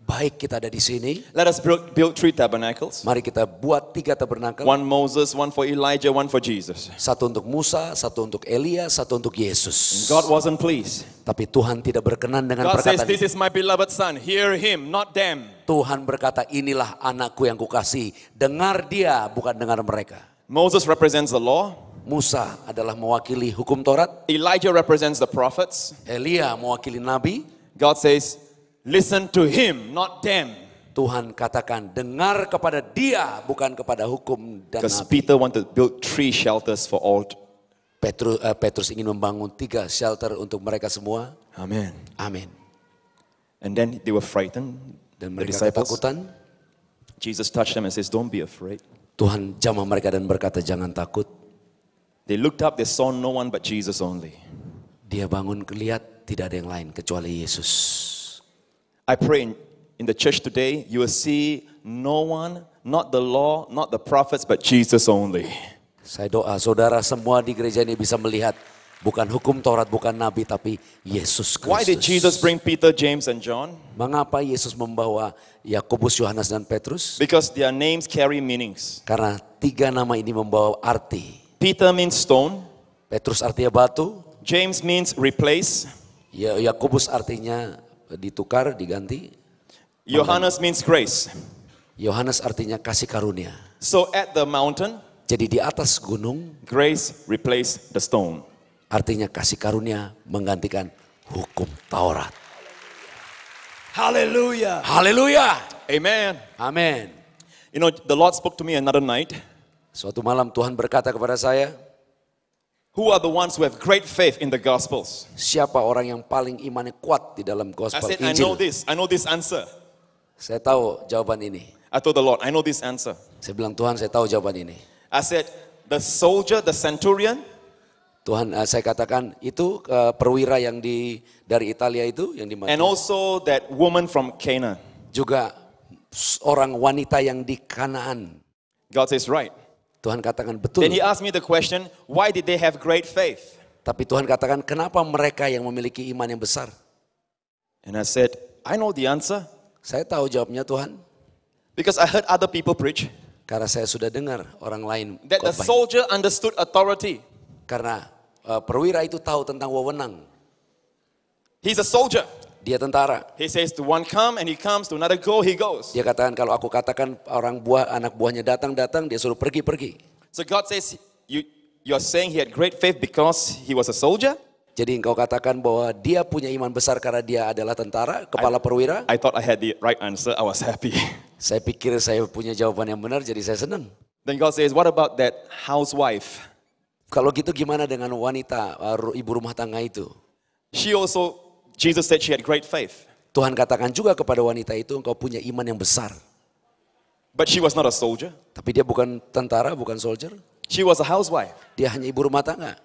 Baik kita ada di sini, Let us build 3 tabernacles. mari kita buat 3 tabernakel. One Moses, one for Elijah, one for Jesus. Satu untuk Musa, satu untuk Elia, satu untuk Yesus. God wasn't pleased. Tapi Tuhan tidak berkenan dengan God says, perkataan this is my beloved son. Hear him, not them. Tuhan berkata, inilah anakku yang kukasihi. Dengar dia, bukan dengar mereka. Moses represents the law. Musa adalah mewakili hukum Taurat. Elijah represents the prophets. Elia mewakili nabi. God says, listen to him, not them. Tuhan katakan, dengar kepada dia, bukan kepada hukum dan Because nabi. Peter wanted to build 3 shelters for all. Petrus ingin membangun 3 shelter untuk mereka semua. Amen. Amin. And then they were frightened. Dan The mereka disciples. ketakutan. Jesus touched them and says, don't be afraid. Tuhan jamah mereka dan berkata, jangan takut. They looked up, they saw no one but Jesus only. Dia bangun lihat tidak ada yang lain kecuali Yesus. I pray in the church today, you will see no one, not the law, not the prophets, but Jesus only. Saya doa saudara semua di gereja ini bisa melihat bukan hukum Taurat, bukan nabi, tapi Yesus Kristus. Why did Jesus bring Peter, James, and John? Mengapa Yesus membawa Yakobus, Yohanes, dan Petrus? Because their names carry meanings. Karena tiga nama ini membawa arti. Peter means stone. Petrus artinya batu. James means replace. Yakobus artinya ditukar, diganti. Johannes means grace. Yohanes artinya kasih karunia. So at the mountain, Jadi di atas gunung grace replaced the stone. artinya kasih karunia menggantikan hukum Taurat. Haleluya. Haleluya. Amen. Amin. You know, the Lord spoke to me another night. Suatu malam Tuhan berkata kepada saya, Who are the ones who have great faith in the Gospels? siapa orang yang paling imannya kuat di dalam I gospel said, I know Injil? this. I know this answer. Saya tahu jawaban ini. I told the Lord, I know this answer. Saya bilang, Tuhan saya tahu jawaban ini. I said, the soldier, the centurion, Tuhan, saya katakan itu perwira yang dari Italia itu yang dimati. and also that woman from Canaan. Juga orang wanita yang di Kanaan. God says, right. Tuhan katakan betul. Then he asked me the question, why did they have great faith? Tapi Tuhan katakan kenapa mereka yang memiliki iman yang besar? And I said, I know the answer. Saya tahu jawabnya Tuhan. Because I heard other people preach Karena saya sudah dengar orang lain that the khotbah. soldier understood authority. Karena perwira itu tahu tentang wewenang. He's a soldier. Dia tentara. He says to one come and he comes, to another go, he goes. Dia katakan kalau aku katakan anak buahnya datang, dia suruh pergi. So God says, you're saying he had great faith because he was a soldier? Jadi engkau katakan bahwa dia punya iman besar karena dia adalah tentara, kepala perwira. I thought I had the right answer. I was happy. Saya pikir saya punya jawaban yang benar, jadi saya senang. Then God says, what about that housewife? Kalau gitu gimana dengan wanita, ibu rumah tangga itu? She also, Jesus said she had great faith. Tuhan katakan juga kepada wanita itu, engkau punya iman yang besar. But she was not a soldier. Tapi dia bukan tentara, bukan soldier. She was a housewife. Dia hanya ibu rumah tangga.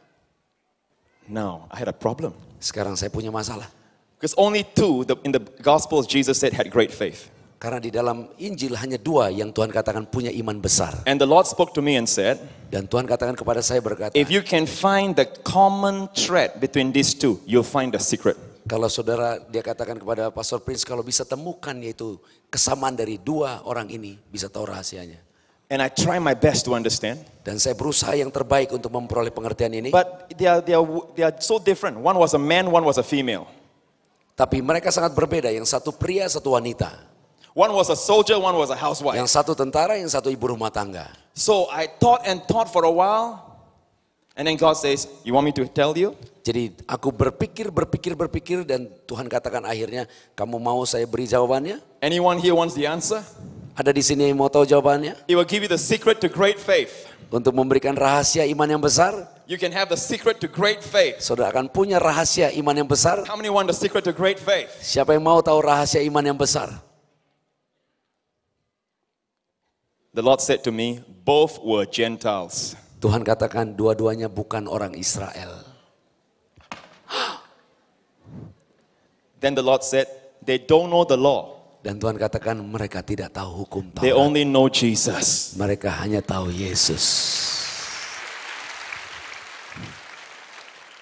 Now, I had a problem. Sekarang saya punya masalah. Because only two in the Gospels Jesus said had great faith. Karena di dalam Injil hanya dua yang Tuhan katakan punya iman besar. And the Lord spoke to me and said, Dan Tuhan katakan kepada saya berkata, if you can find the common thread between these two, you'll find the secret. kalau saudara, dia katakan kepada Pastor Prince, kalau bisa temukan yaitu kesamaan dari dua orang ini, bisa tahu rahasianya. And I try my best to understand. Dan saya berusaha yang terbaik untuk memperoleh pengertian ini. But they are so different. One was a man, one was a female. Tapi mereka sangat berbeda, yang satu pria, satu wanita. One was a soldier, one was a housewife. Yang satu tentara, yang satu ibu rumah tangga. So I thought and thought for a while. And then God says, you want me to tell you? Jadi aku berpikir dan Tuhan katakan akhirnya, kamu mau saya beri jawabannya? Anyone here wants the answer? Ada di sini yang mau tahu jawabannya? He will give you the secret to great faith. Untuk memberikan rahasia iman yang besar, You can have the secret to great faith. saudara akan punya rahasia iman yang besar. How many want the secret to great faith? Siapa yang mau tahu rahasia iman yang besar? The Lord said to me, both were Gentiles. Tuhan katakan dua-duanya bukan orang Israel. Then the Lord said, they don't know the law. Dan Tuhan katakan mereka tidak tahu hukum They Taurat. only know Jesus. Mereka hanya tahu Yesus.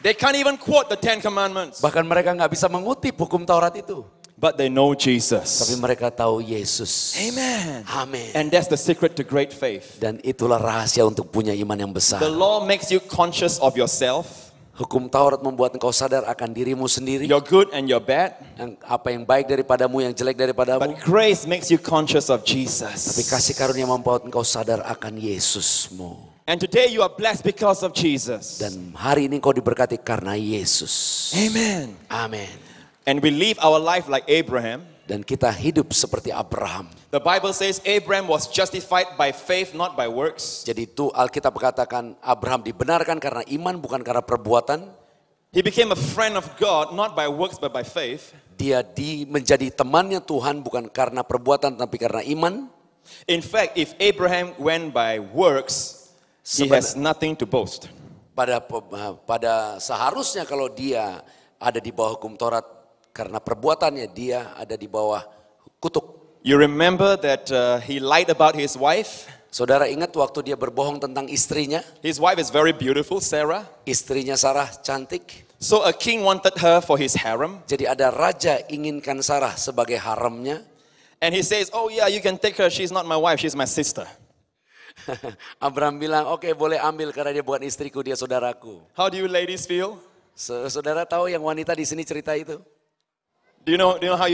They can't even quote the Ten Commandments. Bahkan mereka nggak bisa mengutip hukum Taurat itu. But they know Tapi Jesus. mereka tahu Yesus. Amen. Amin. And that's the secret to great faith. Dan itulah rahasia untuk punya iman yang besar. The law makes you conscious of yourself, Hukum Taurat membuat engkau sadar akan dirimu sendiri. your good and your bad. Apa yang baik daripadamu, yang jelek daripadamu. But grace makes you conscious of Tapi Jesus. kasih karunia membuat engkau sadar akan Yesusmu. And today you are blessed because of Jesus. Dan hari ini engkau diberkati karena Yesus. Amen. Amin. And we live our life like Abraham. Dan kita hidup seperti Abraham. The Bible says Abraham was justified by faith, not by works. Jadi itu Alkitab katakan Abraham dibenarkan karena iman, bukan karena perbuatan. He became a friend of God, not by works but by faith. Dia menjadi temannya Tuhan bukan karena perbuatan tapi karena iman. In fact, if Abraham went by works, he has nothing to boast. Pada seharusnya kalau dia ada di bawah hukum Taurat, karena perbuatannya dia ada di bawah kutuk. You remember that he lied about his wife? Saudara ingat waktu dia berbohong tentang istrinya? His wife is very beautiful, Sarah. Istrinya Sarah cantik. So a king wanted her for his harem. Jadi ada raja inginkan Sarah sebagai haremnya. And he says, oh yeah, you can take her. She's not my wife, she's my sister. Abraham bilang, oke, boleh ambil karena dia bukan istriku, dia saudaraku. How do you ladies feel? Saudara tahu yang wanita di sini cerita itu? Do you know how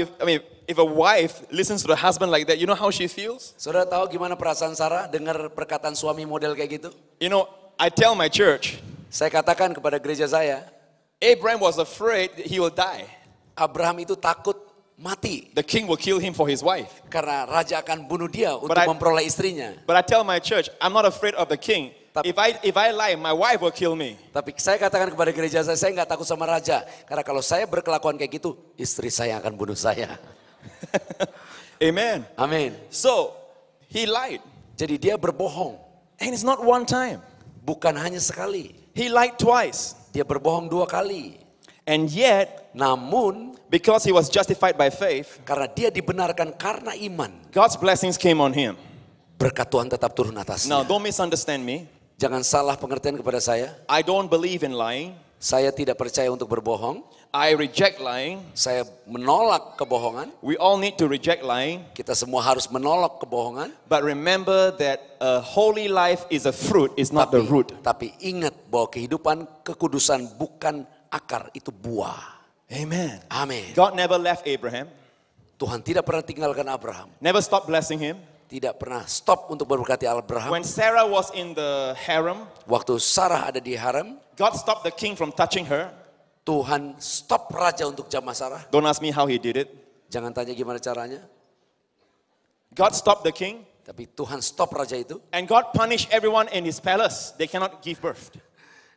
if a wife listens to the husband like that, you know how she feels? Saudara tahu gimana perasaan Sarah dengar perkataan suami model kayak gitu? You know, I tell my church, Saya katakan kepada gereja saya, Abraham was afraid that he will die. Abraham itu takut mati The king will kill him for his wife. karena raja akan bunuh dia untuk I- memperoleh istrinya. But I tell my church, I'm not afraid of the king. Tapi- If I lie, my wife will kill me. Tapi saya katakan kepada gereja saya nggak takut sama raja. Karena kalau saya berkelakuan kayak gitu, istri saya akan bunuh saya. Amen. Amin. So, he lied. Jadi dia berbohong. And it's not one time. Bukan hanya sekali. He lied twice. Dia berbohong 2 kali. And yet, Namun, because he was justified by faith, karena dia dibenarkan karena iman, God's blessings came on him. berkat Tuhan tetap turun Now, atasnya. don't misunderstand me. Jangan salah pengertian kepada saya. I don't believe in lying. Saya tidak percaya untuk berbohong. I reject lying. Saya menolak kebohongan. We all need to reject lying. Kita semua harus menolak kebohongan. But remember that a holy life is a fruit, it's not the root. Tapi ingat bahwa kehidupan kekudusan bukan akar, itu buah. Amen. Amin. God never left Abraham, Tuhan tidak pernah tinggalkan Abraham. never stopped blessing him. Tidak pernah stop untuk memberkati Abraham. When Sarah was in the harem, Waktu Sarah ada di harem, God stopped the king from touching her. Tuhan stop raja untuk jamah Sarah. Don't ask me how he did it. Jangan tanya gimana caranya. God stopped the king, Tapi Tuhan stop raja itu. and God punished everyone in his palace. They cannot give birth.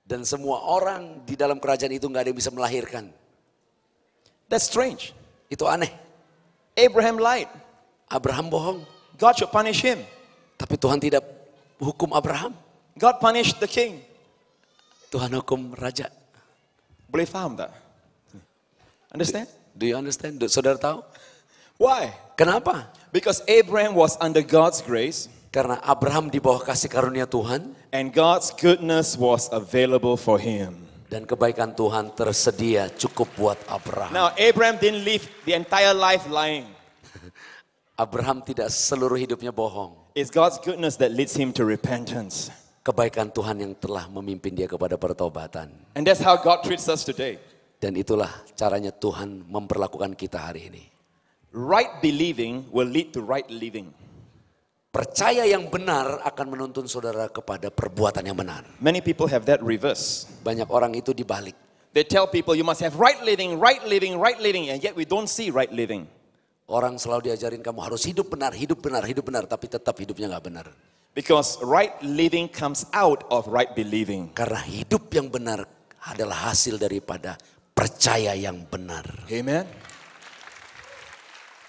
Dan semua orang di dalam kerajaan itu nggak ada yang bisa melahirkan. That's strange. Itu aneh. Abraham lied. Abraham bohong. God should punish him. Tapi Tuhan tidak hukum Abraham. God punished the king. Tuhan hukum raja. Boleh faham tak? Understand? Do you understand? Saudara tahu? Why? Kenapa? Because Abraham was under God's grace, Karena Abraham di bawah kasih karunia Tuhan. and God's goodness was available for him. Dan kebaikan Tuhan tersedia cukup buat Abraham. Now, Abraham didn't live the entire life lying. Abraham tidak seluruh hidupnya bohong. It's God's goodness that leads him to repentance. Kebaikan Tuhan yang telah memimpin dia kepada pertobatan. And that's how God treats us today. Dan itulah caranya Tuhan memperlakukan kita hari ini. Right believing will lead to right living. Percaya yang benar akan menuntun saudara kepada perbuatan yang benar. Many people have that reverse. Banyak orang itu dibalik. They tell people you must have right living, right living, right living, and yet we don't see right living. Orang selalu diajarin kamu harus hidup benar, hidup benar, hidup benar. Tapi tetap hidupnya gak benar. Because right living comes out of right believing. Karena hidup yang benar adalah hasil daripada percaya yang benar. Amen.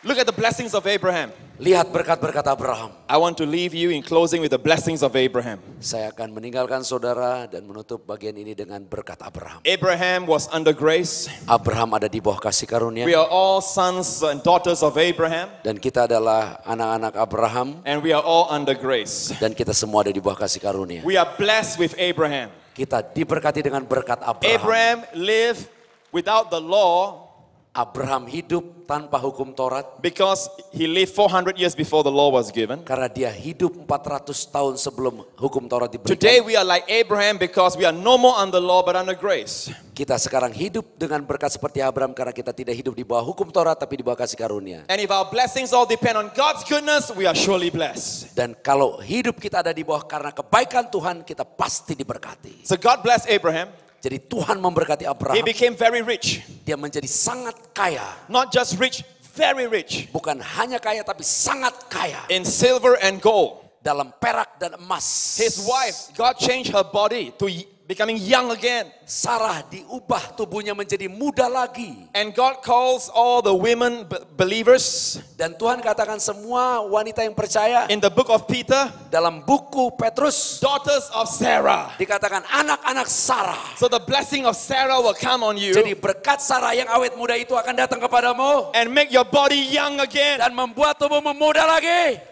Look at the blessings of Abraham. Lihat berkat-berkat Abraham. I want to leave you in closing with the blessings of Abraham. Saya akan meninggalkan saudara dan menutup bagian ini dengan berkat Abraham. Abraham was under grace. Abraham ada di bawah kasih karunia. We are all sons and daughters of Abraham. Dan kita adalah anak-anak Abraham. And we are all under grace. Dan kita semua ada di bawah kasih karunia. We are blessed with Abraham. Kita diberkati dengan berkat Abraham. Abraham lived without the law Abraham hidup tanpa hukum Taurat. because he lived 400 years before the law was given. Karena dia hidup 400 tahun sebelum hukum Taurat diberikan. Today we are like Abraham because we are no more under law but under grace. Kita sekarang hidup dengan berkat seperti Abraham karena kita tidak hidup di bawah hukum Taurat tapi di bawah kasih karunia. And if our blessings all depend on God's goodness, we are surely blessed. Dan kalau hidup kita ada di bawah karena kebaikan Tuhan, kita pasti diberkati. So God blessed Abraham. Jadi Tuhan memberkati He Abraham. became very rich. Dia menjadi sangat kaya. Not just rich, very rich. Bukan hanya kaya tapi sangat kaya. In silver and gold. Dalam perak dan emas. His wife, God changed her body to becoming young again. Sarah diubah tubuhnya menjadi muda lagi. And God calls all the women believers Dan Tuhan katakan semua wanita yang percaya in the book of Peter, dalam buku Petrus daughters of Sarah. dikatakan anak-anak Sarah. So the blessing of Sarah will come on you Jadi berkat Sarah yang awet muda itu akan datang kepadamu and make your body young again. dan membuat tubuhmu muda lagi.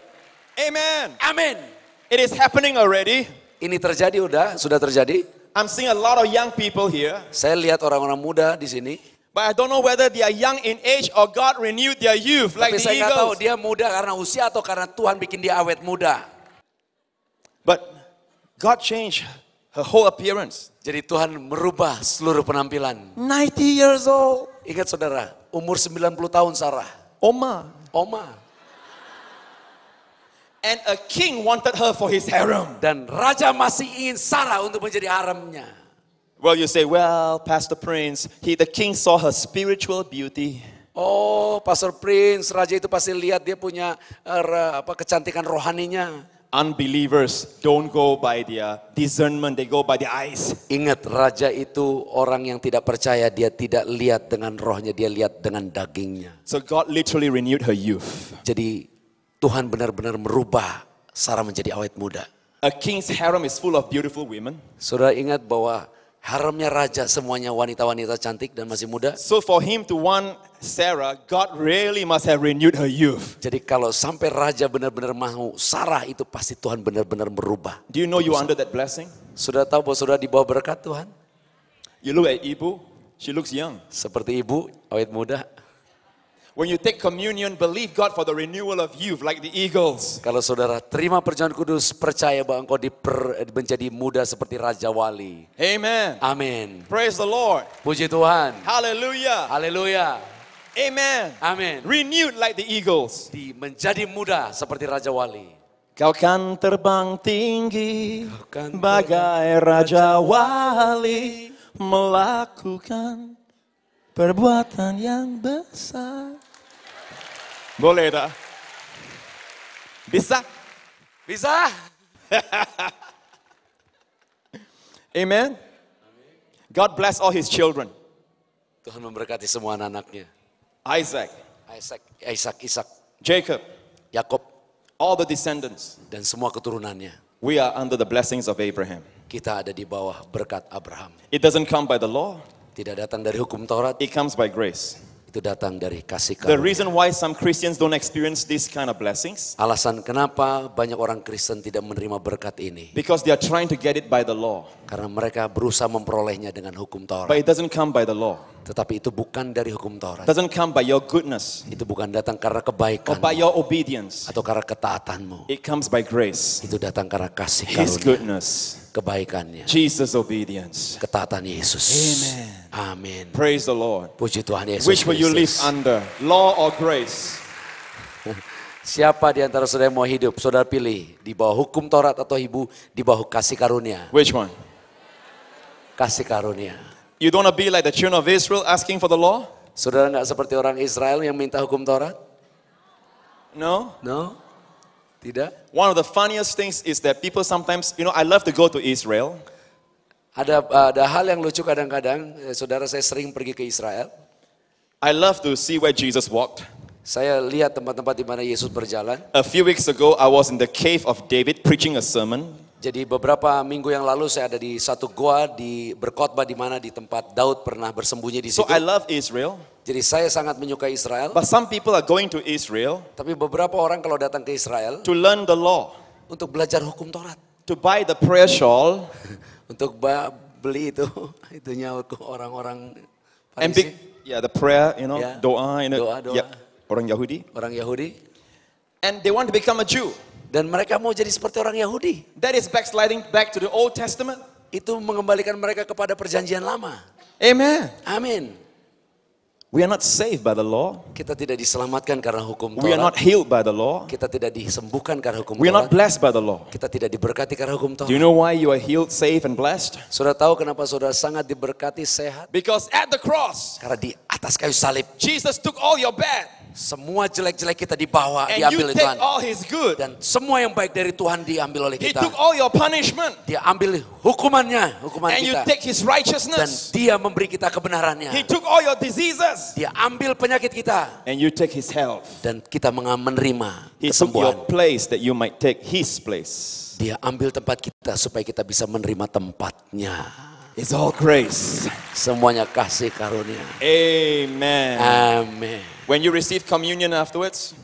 Amen. Amin. It is happening already. Ini terjadi sudah terjadi. I'm seeing a lot of young people here, Saya lihat orang-orang muda di sini. but I don't know whether they are young in age or God renewed their youth like Tapi the saya nggak tahu eagles. dia muda karena usia atau karena Tuhan bikin dia awet muda. But God changed her whole appearance. Jadi Tuhan merubah seluruh penampilan. 90 years old. Ingat saudara, umur 90 tahun Sarah. Oma. Oma. And a king wanted her for his harem. Dan raja masih ingin Sarah untuk menjadi haremnya. Well, you say, well, Pastor Prince, the king saw her spiritual beauty. Oh, Pastor Prince, raja itu pasti lihat dia punya kecantikan rohaninya. Unbelievers don't go by their discernment, they go by their eyes. Ingat, raja itu orang yang tidak percaya, dia tidak lihat dengan rohnya, dia lihat dengan dagingnya. So God literally renewed her youth. Jadi Tuhan benar-benar merubah Sarah menjadi awet muda. A king's harem is full of beautiful women. Saudara ingat bahwa haremnya raja semuanya wanita-wanita cantik dan masih muda. So for him to want Sarah, God really must have renewed her youth. Jadi kalau sampai raja benar-benar mau Sarah, itu pasti Tuhan benar-benar merubah. Do you know you are under that blessing? Sudah tahu bahwa saudara di bawah berkat Tuhan? You look at Ibu, she looks young. Seperti ibu, awet muda. When you take communion, believe God for the renewal of youth like the eagles. Kalau saudara terima perjamuan kudus, percaya bahwa engkau menjadi muda seperti Raja Wali. Amen. Amin. Praise the Lord. Puji Tuhan. Hallelujah. Haleluya. Amen. Amin. Renewed like the eagles. Menjadi muda seperti Raja Wali. Kau kan terbang tinggi kan bagai Raja Wali, melakukan perbuatan yang besar. Boleh tak? Bisa? Bisa? Amen. God bless all his children. Tuhan memberkati semua anak-anaknya. Isaac, Ishak, Jacob, Yakob, all the descendants. dan semua keturunannya. We are under the blessings of Abraham. Kita ada di bawah berkat Abraham. It doesn't come by the law. Tidak datang dari hukum Taurat, It comes by grace. itu datang dari kasih The karunia. reason why some Christians don't experience these kind of blessings, Alasan kenapa banyak orang Kristen tidak menerima berkat ini, because they are trying to get it by the law. karena mereka berusaha memperolehnya dengan hukum But Taurat. it doesn't come by the law. Tetapi itu bukan dari hukum Taurat. It doesn't come by your goodness Itu bukan datang karena or kebaikan by your obedience. atau karena ketaatanmu. It comes by grace. Itu datang karena kasih His karunia, goodness. kebaikannya, Jesus' obedience. ketaatan Yesus. Amen. Amin. Praise the Lord. Puji Tuhan Yesus Which will you live Kristus. under? Law or grace? Siapa di antara saudara yang mau hidup? Saudara pilih di bawah hukum Taurat atau ibu di bawah kasih karunia? Which one? Kasih karunia. You don't want to be like the children of Israel asking for the law? Saudara nggak seperti orang Israel yang minta hukum Taurat? No. No? Tidak? One of the funniest things is that people sometimes, I love to go to Israel. Ada hal yang lucu kadang-kadang, saudara saya sering pergi ke Israel. I love to see where Jesus walked. Saya lihat tempat-tempat di mana Yesus berjalan. A few weeks ago, I was in the cave of David preaching a sermon. Jadi beberapa minggu yang lalu saya ada di satu goa berkhotbah di mana di tempat Daud pernah bersembunyi di So situ. I love Israel. Jadi saya sangat menyukai Israel. But some people are going to Israel Tapi beberapa orang kalau datang ke Israel to learn the law, untuk belajar hukum Taurat, to buy the prayer shawl, untuk beli itunya untuk orang-orang and Farisi, the prayer, Yeah. doa, Doa. Yeah, orang Yahudi. orang Yahudi, And they want to become a Jew. dan mereka mau jadi seperti orang Yahudi. That is backsliding back to the Old Testament. Itu mengembalikan mereka kepada perjanjian lama. Amen. Amin. We are not saved by the law. Kita tidak diselamatkan karena hukum We are not Taurat. healed by the law. Kita tidak disembuhkan karena hukum We are not Taurat. blessed by the law. Kita tidak diberkati karena hukum Do you Taurat. know why you are healed, saved, and blessed? Saudara tahu kenapa saudara sangat diberkati, sehat? Because at the cross, Karena di atas kayu salib, Jesus took all your bad. Semua jelek-jelek kita dibawa, And diambil you oleh take Tuhan. all His good. Dan semua yang baik dari Tuhan diambil oleh He kita. took all your punishment. Dia ambil hukuman And you kita. take His Dan righteousness. dia memberi kita kebenarannya. He took all your diseases. Dia ambil penyakit kita. And you take His health. Dan kita menerima He took your kesembuhan. place that you might take His place. Dia ambil tempat kita supaya kita bisa menerima tempatnya. It's all grace. Semuanya kasih karunia. Amen. Amin. When you receive communion afterwards,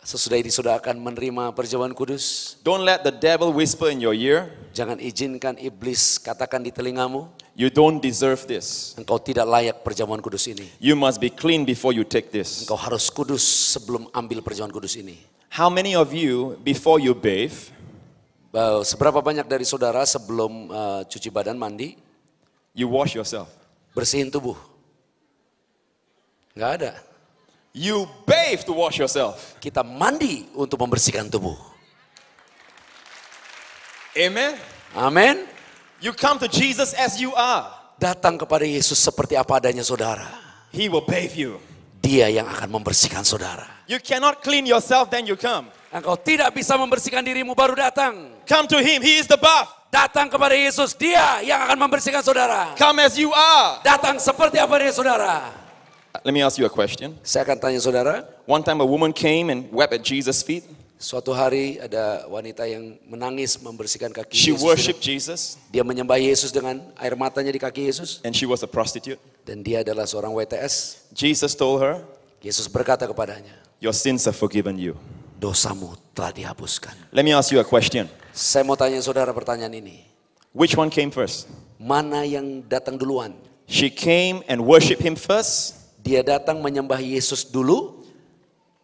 Sesudah ini saudara akan menerima perjamuan kudus. don't let the devil whisper in your ear, Jangan izinkan iblis katakan di telingamu, you don't deserve this. engkau tidak layak perjamuan kudus ini. You must be clean before you take this. Engkau harus kudus sebelum ambil perjamuan kudus ini. How many of you, before you bathe, Seberapa banyak dari saudara sebelum cuci badan mandi, you wash yourself? bersihin tubuh? Nggak ada. You bathe to wash yourself. Kita mandi untuk membersihkan tubuh. Amen. Amin. You come to Jesus as you are. Datang kepada Yesus seperti apa adanya saudara. He will bathe you. Dia yang akan membersihkan saudara. You cannot clean yourself, then you come. Engkau tidak bisa membersihkan dirimu baru datang. Come to Him. He is the bath. Datang kepada Yesus, dia yang akan membersihkan saudara. Come as you are. Datang seperti apa dia saudara. Let me ask you a question. Saya akan tanya saudara. One time a woman came and wept at Jesus' feet. Suatu hari ada wanita yang menangis membersihkan kaki She Yesus. worshipped Jesus, Dia menyembah Yesus dengan air matanya di kaki Yesus. and she was a prostitute. Dan dia adalah seorang WTS. Jesus told her, Yesus berkata kepadanya, your sins are forgiven you. dosamu telah dihapuskan. Let me ask you a question. Saya mau tanya saudara pertanyaan ini. Which one came first? Mana yang datang duluan? She came and worshiped Him first, Dia datang menyembah Yesus dulu,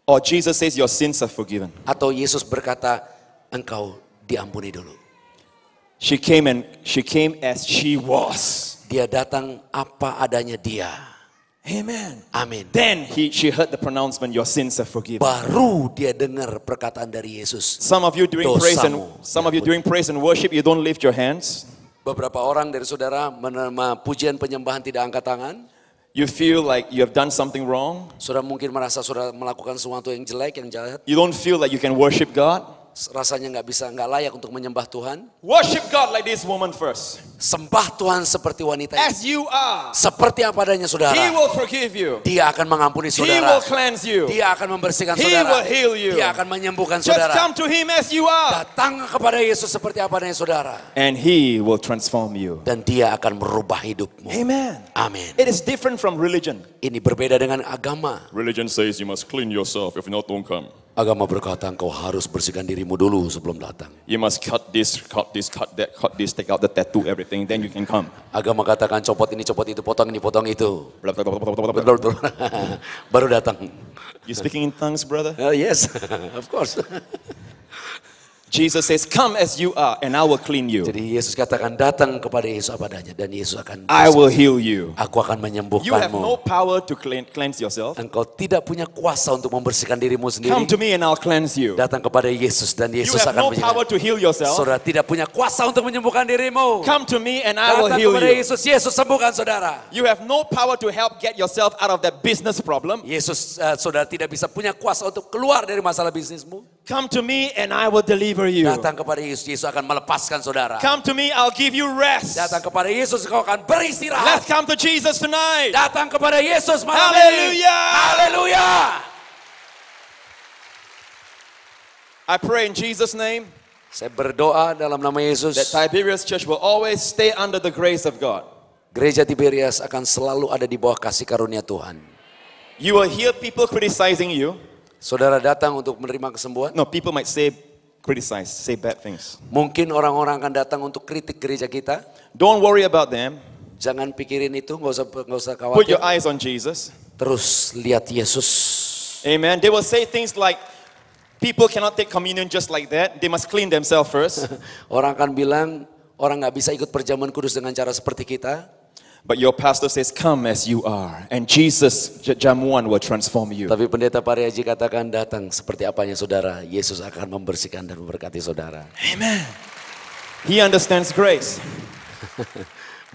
or Jesus says your sins are forgiven? atau Yesus berkata, engkau diampuni dulu? She came as she was. Dia datang apa adanya dia. Amen. Amin. Then she heard the pronouncement, your sins are forgiven. Baru dia dengar perkataan dari Yesus. Some of you during Dosamu praise and worship, you don't lift your hands. Beberapa orang dari saudara menerima pujian penyembahan tidak angkat tangan. You feel like you have done something wrong. Saudara mungkin merasa saudara melakukan sesuatu yang jelek, yang jahat. You don't feel like you can worship God. Rasanya nggak layak untuk menyembah Tuhan. Worship God like this woman first. Sembah Tuhan seperti wanita ini. As you are. Seperti apa adanya saudara. He will forgive you. Dia akan mengampuni He saudara. will cleanse you. Dia akan membersihkan He saudara. will heal you. Dia akan menyembuhkan Just saudara. come to Him as you are. Datang kepada Yesus seperti apa adanya saudara. And He will transform you. Dan dia akan merubah hidupmu. Amen. Amin. It is different from religion. Ini berbeda dengan agama. Religion says you must clean yourself. If not, don't come. Agama berkata engkau harus bersihkan dirimu dulu sebelum datang. You must cut this, cut that, cut this, take out the tattoo, everything. Then you can come. Agama katakan copot ini, copot itu, potong ini, potong itu. Blah, blah, blah, blah, blah, blah, blah. Baru datang. You speaking in tongues, brother? Yes, of course. Jesus says, come as you are and I will clean you. Jadi Yesus katakan datang kepada Yesus apa adanya dan Yesus akan I will heal you. Aku akan You have no menyembuhkanmu. power to cleanse yourself. Engkau tidak punya kuasa untuk membersihkan dirimu Come sendiri. to me and I'll cleanse you. Datang kepada Yesus dan You Yesus have akan no power menyembuhkan. to heal yourself. Saudara tidak punya kuasa untuk menyembuhkan dirimu. Come to me and I will Datang heal kepada you. Yesus, Yesus sembuhkan saudara. You have no power to help get yourself out of that business problem. Yesus, saudara tidak bisa punya kuasa untuk keluar dari masalah bisnismu. Come to me and I will deliver you. Datang kepada Yesus, Yesus akan melepaskan saudara. Come to me, I'll give you rest. Datang kepada Yesus, kau akan beristirahat. Let's come to Jesus tonight. Datang kepada Yesus malam ini. Hallelujah. Haleluya. I pray in Jesus' name Saya berdoa dalam nama Yesus. that Tiberias Church will always stay under the grace of God. Gereja Tiberias akan selalu ada di bawah kasih karunia Tuhan. You will hear people criticizing you. Saudara datang untuk menerima kesembuhan. No, people might criticize, say bad things. Mungkin orang-orang akan datang untuk kritik gereja kita. Don't worry about them. Jangan pikirin itu, nggak usah Put your khawatir. eyes on Jesus. Terus lihat Yesus. Amen. They will say things like, people cannot take communion just like that. They must clean themselves first. Orang akan bilang, orang nggak bisa ikut perjamuan kudus dengan cara seperti kita. But your pastor says, come as you are. And Jesus, Jamuan, will transform you. Tapi pendeta Pariaji katakan datang seperti apanya saudara. Yesus akan membersihkan dan memberkati saudara. Amen. He understands grace.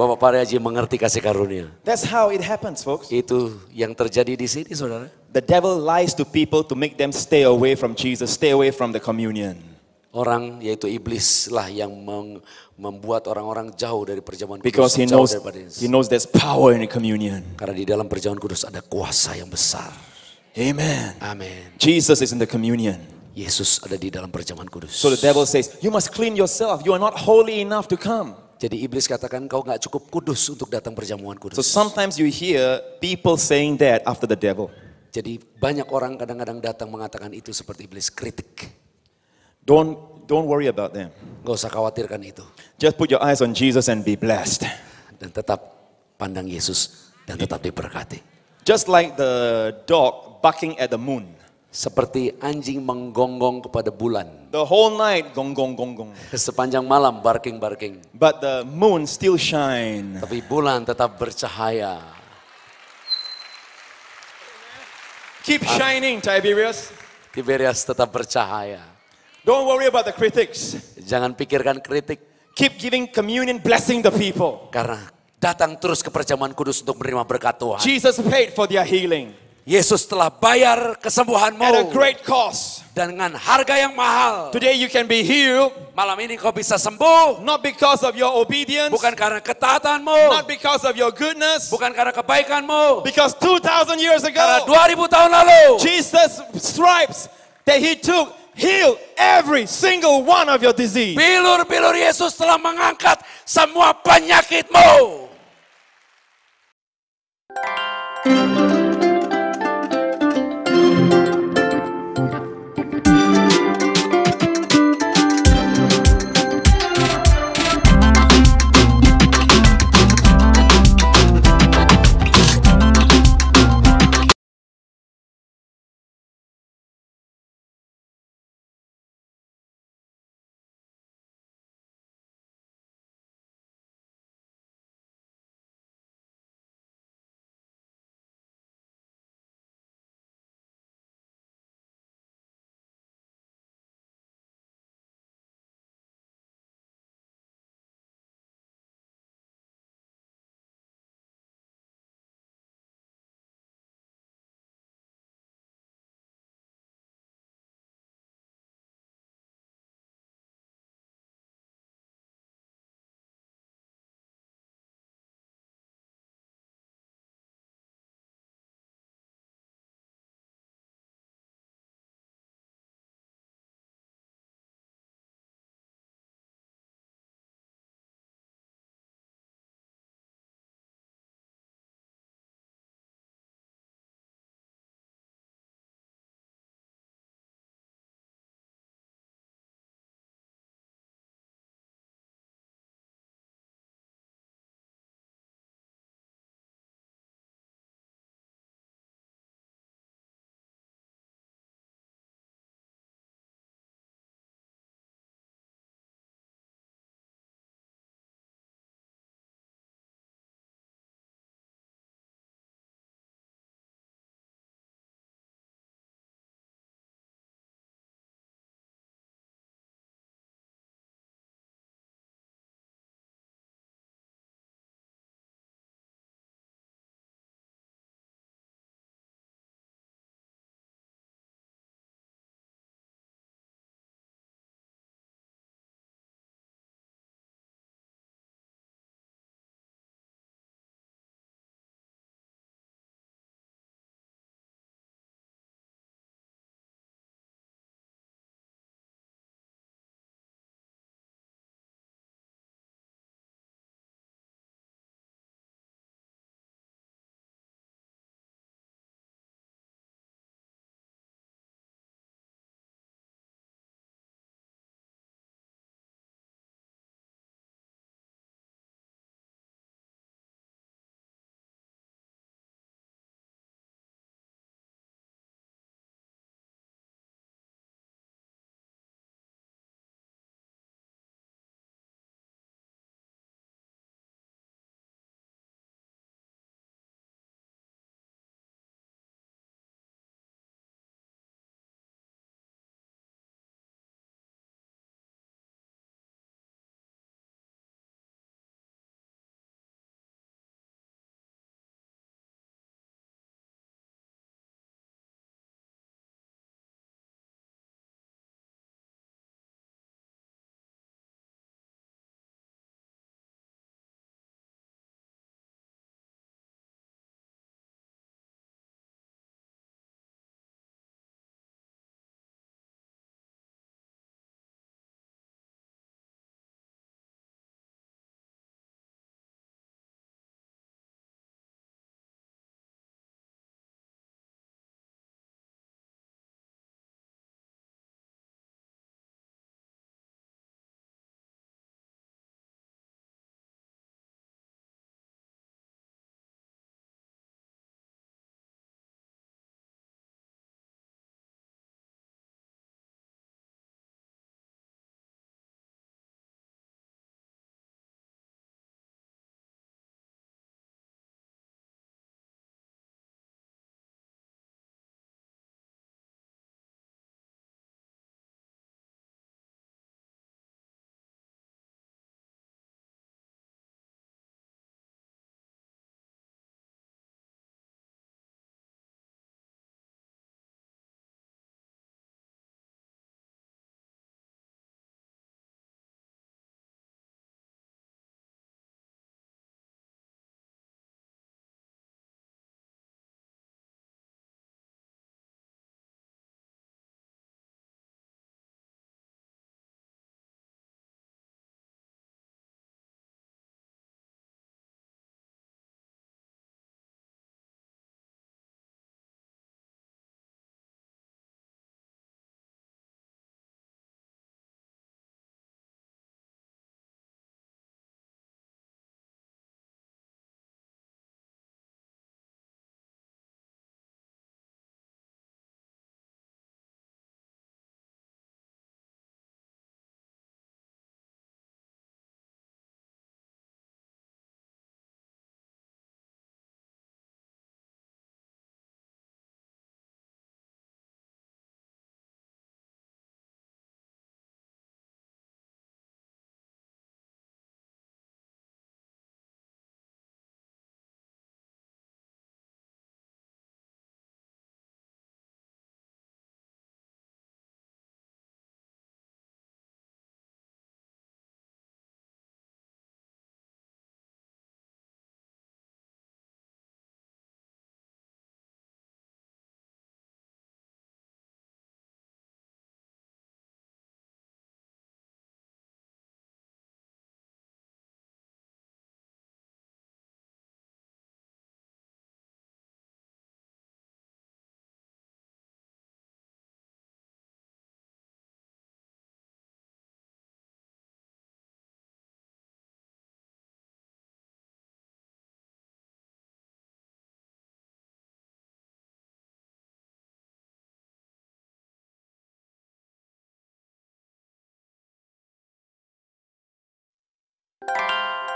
Bapak Pariaji mengerti kasih karunia. That's how it happens, folks. Itu yang terjadi di sini, saudara. The devil lies to people to make them stay away from Jesus, stay away from the communion. Orang yaitu iblis lah yang membuat orang-orang jauh dari perjamuan kudus. Because he knows there's power in the communion. Karena di dalam perjamuan kudus ada kuasa yang besar. Amen. Amin. Jesus is in the communion. Yesus ada di dalam perjamuan kudus. So the devil says, you must clean yourself. You are not holy enough to come. Jadi iblis katakan kau nggak cukup kudus untuk datang perjamuan kudus. So sometimes you hear people saying that after the devil. Jadi banyak orang kadang-kadang datang mengatakan itu seperti iblis, kritik. Don't worry about them. Gak usah khawatirkan itu. Just put your eyes on Jesus and be blessed. Dan tetap pandang Yesus dan tetap diberkati. Just like the dog barking at the moon. Seperti anjing menggonggong kepada bulan. The whole night gong gong gong gong. Sepanjang malam barking. But the moon still shine. Tapi bulan tetap bercahaya. Keep shining, Tiberius. Tiberias tetap bercahaya. Don't worry about the critics. Jangan pikirkan kritik. Keep giving communion, blessing the people. Karena datang terus ke perjamuan kudus untuk menerima berkat Tuhan. Jesus paid for their healing. Yesus telah bayar kesembuhanmu. At a great cost. Dengan harga yang mahal. Today you can be healed. Malam ini kau bisa sembuh. Not because of your obedience. Bukan karena ketaatanmu. Not because of your goodness. Bukan karena kebaikanmu. Because 2,000 years ago. Karena 2000 tahun lalu. Jesus' stripes that he took healed every single one of your disease. Bilur-bilur Yesus telah mengangkat semua penyakitmu.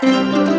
Amin.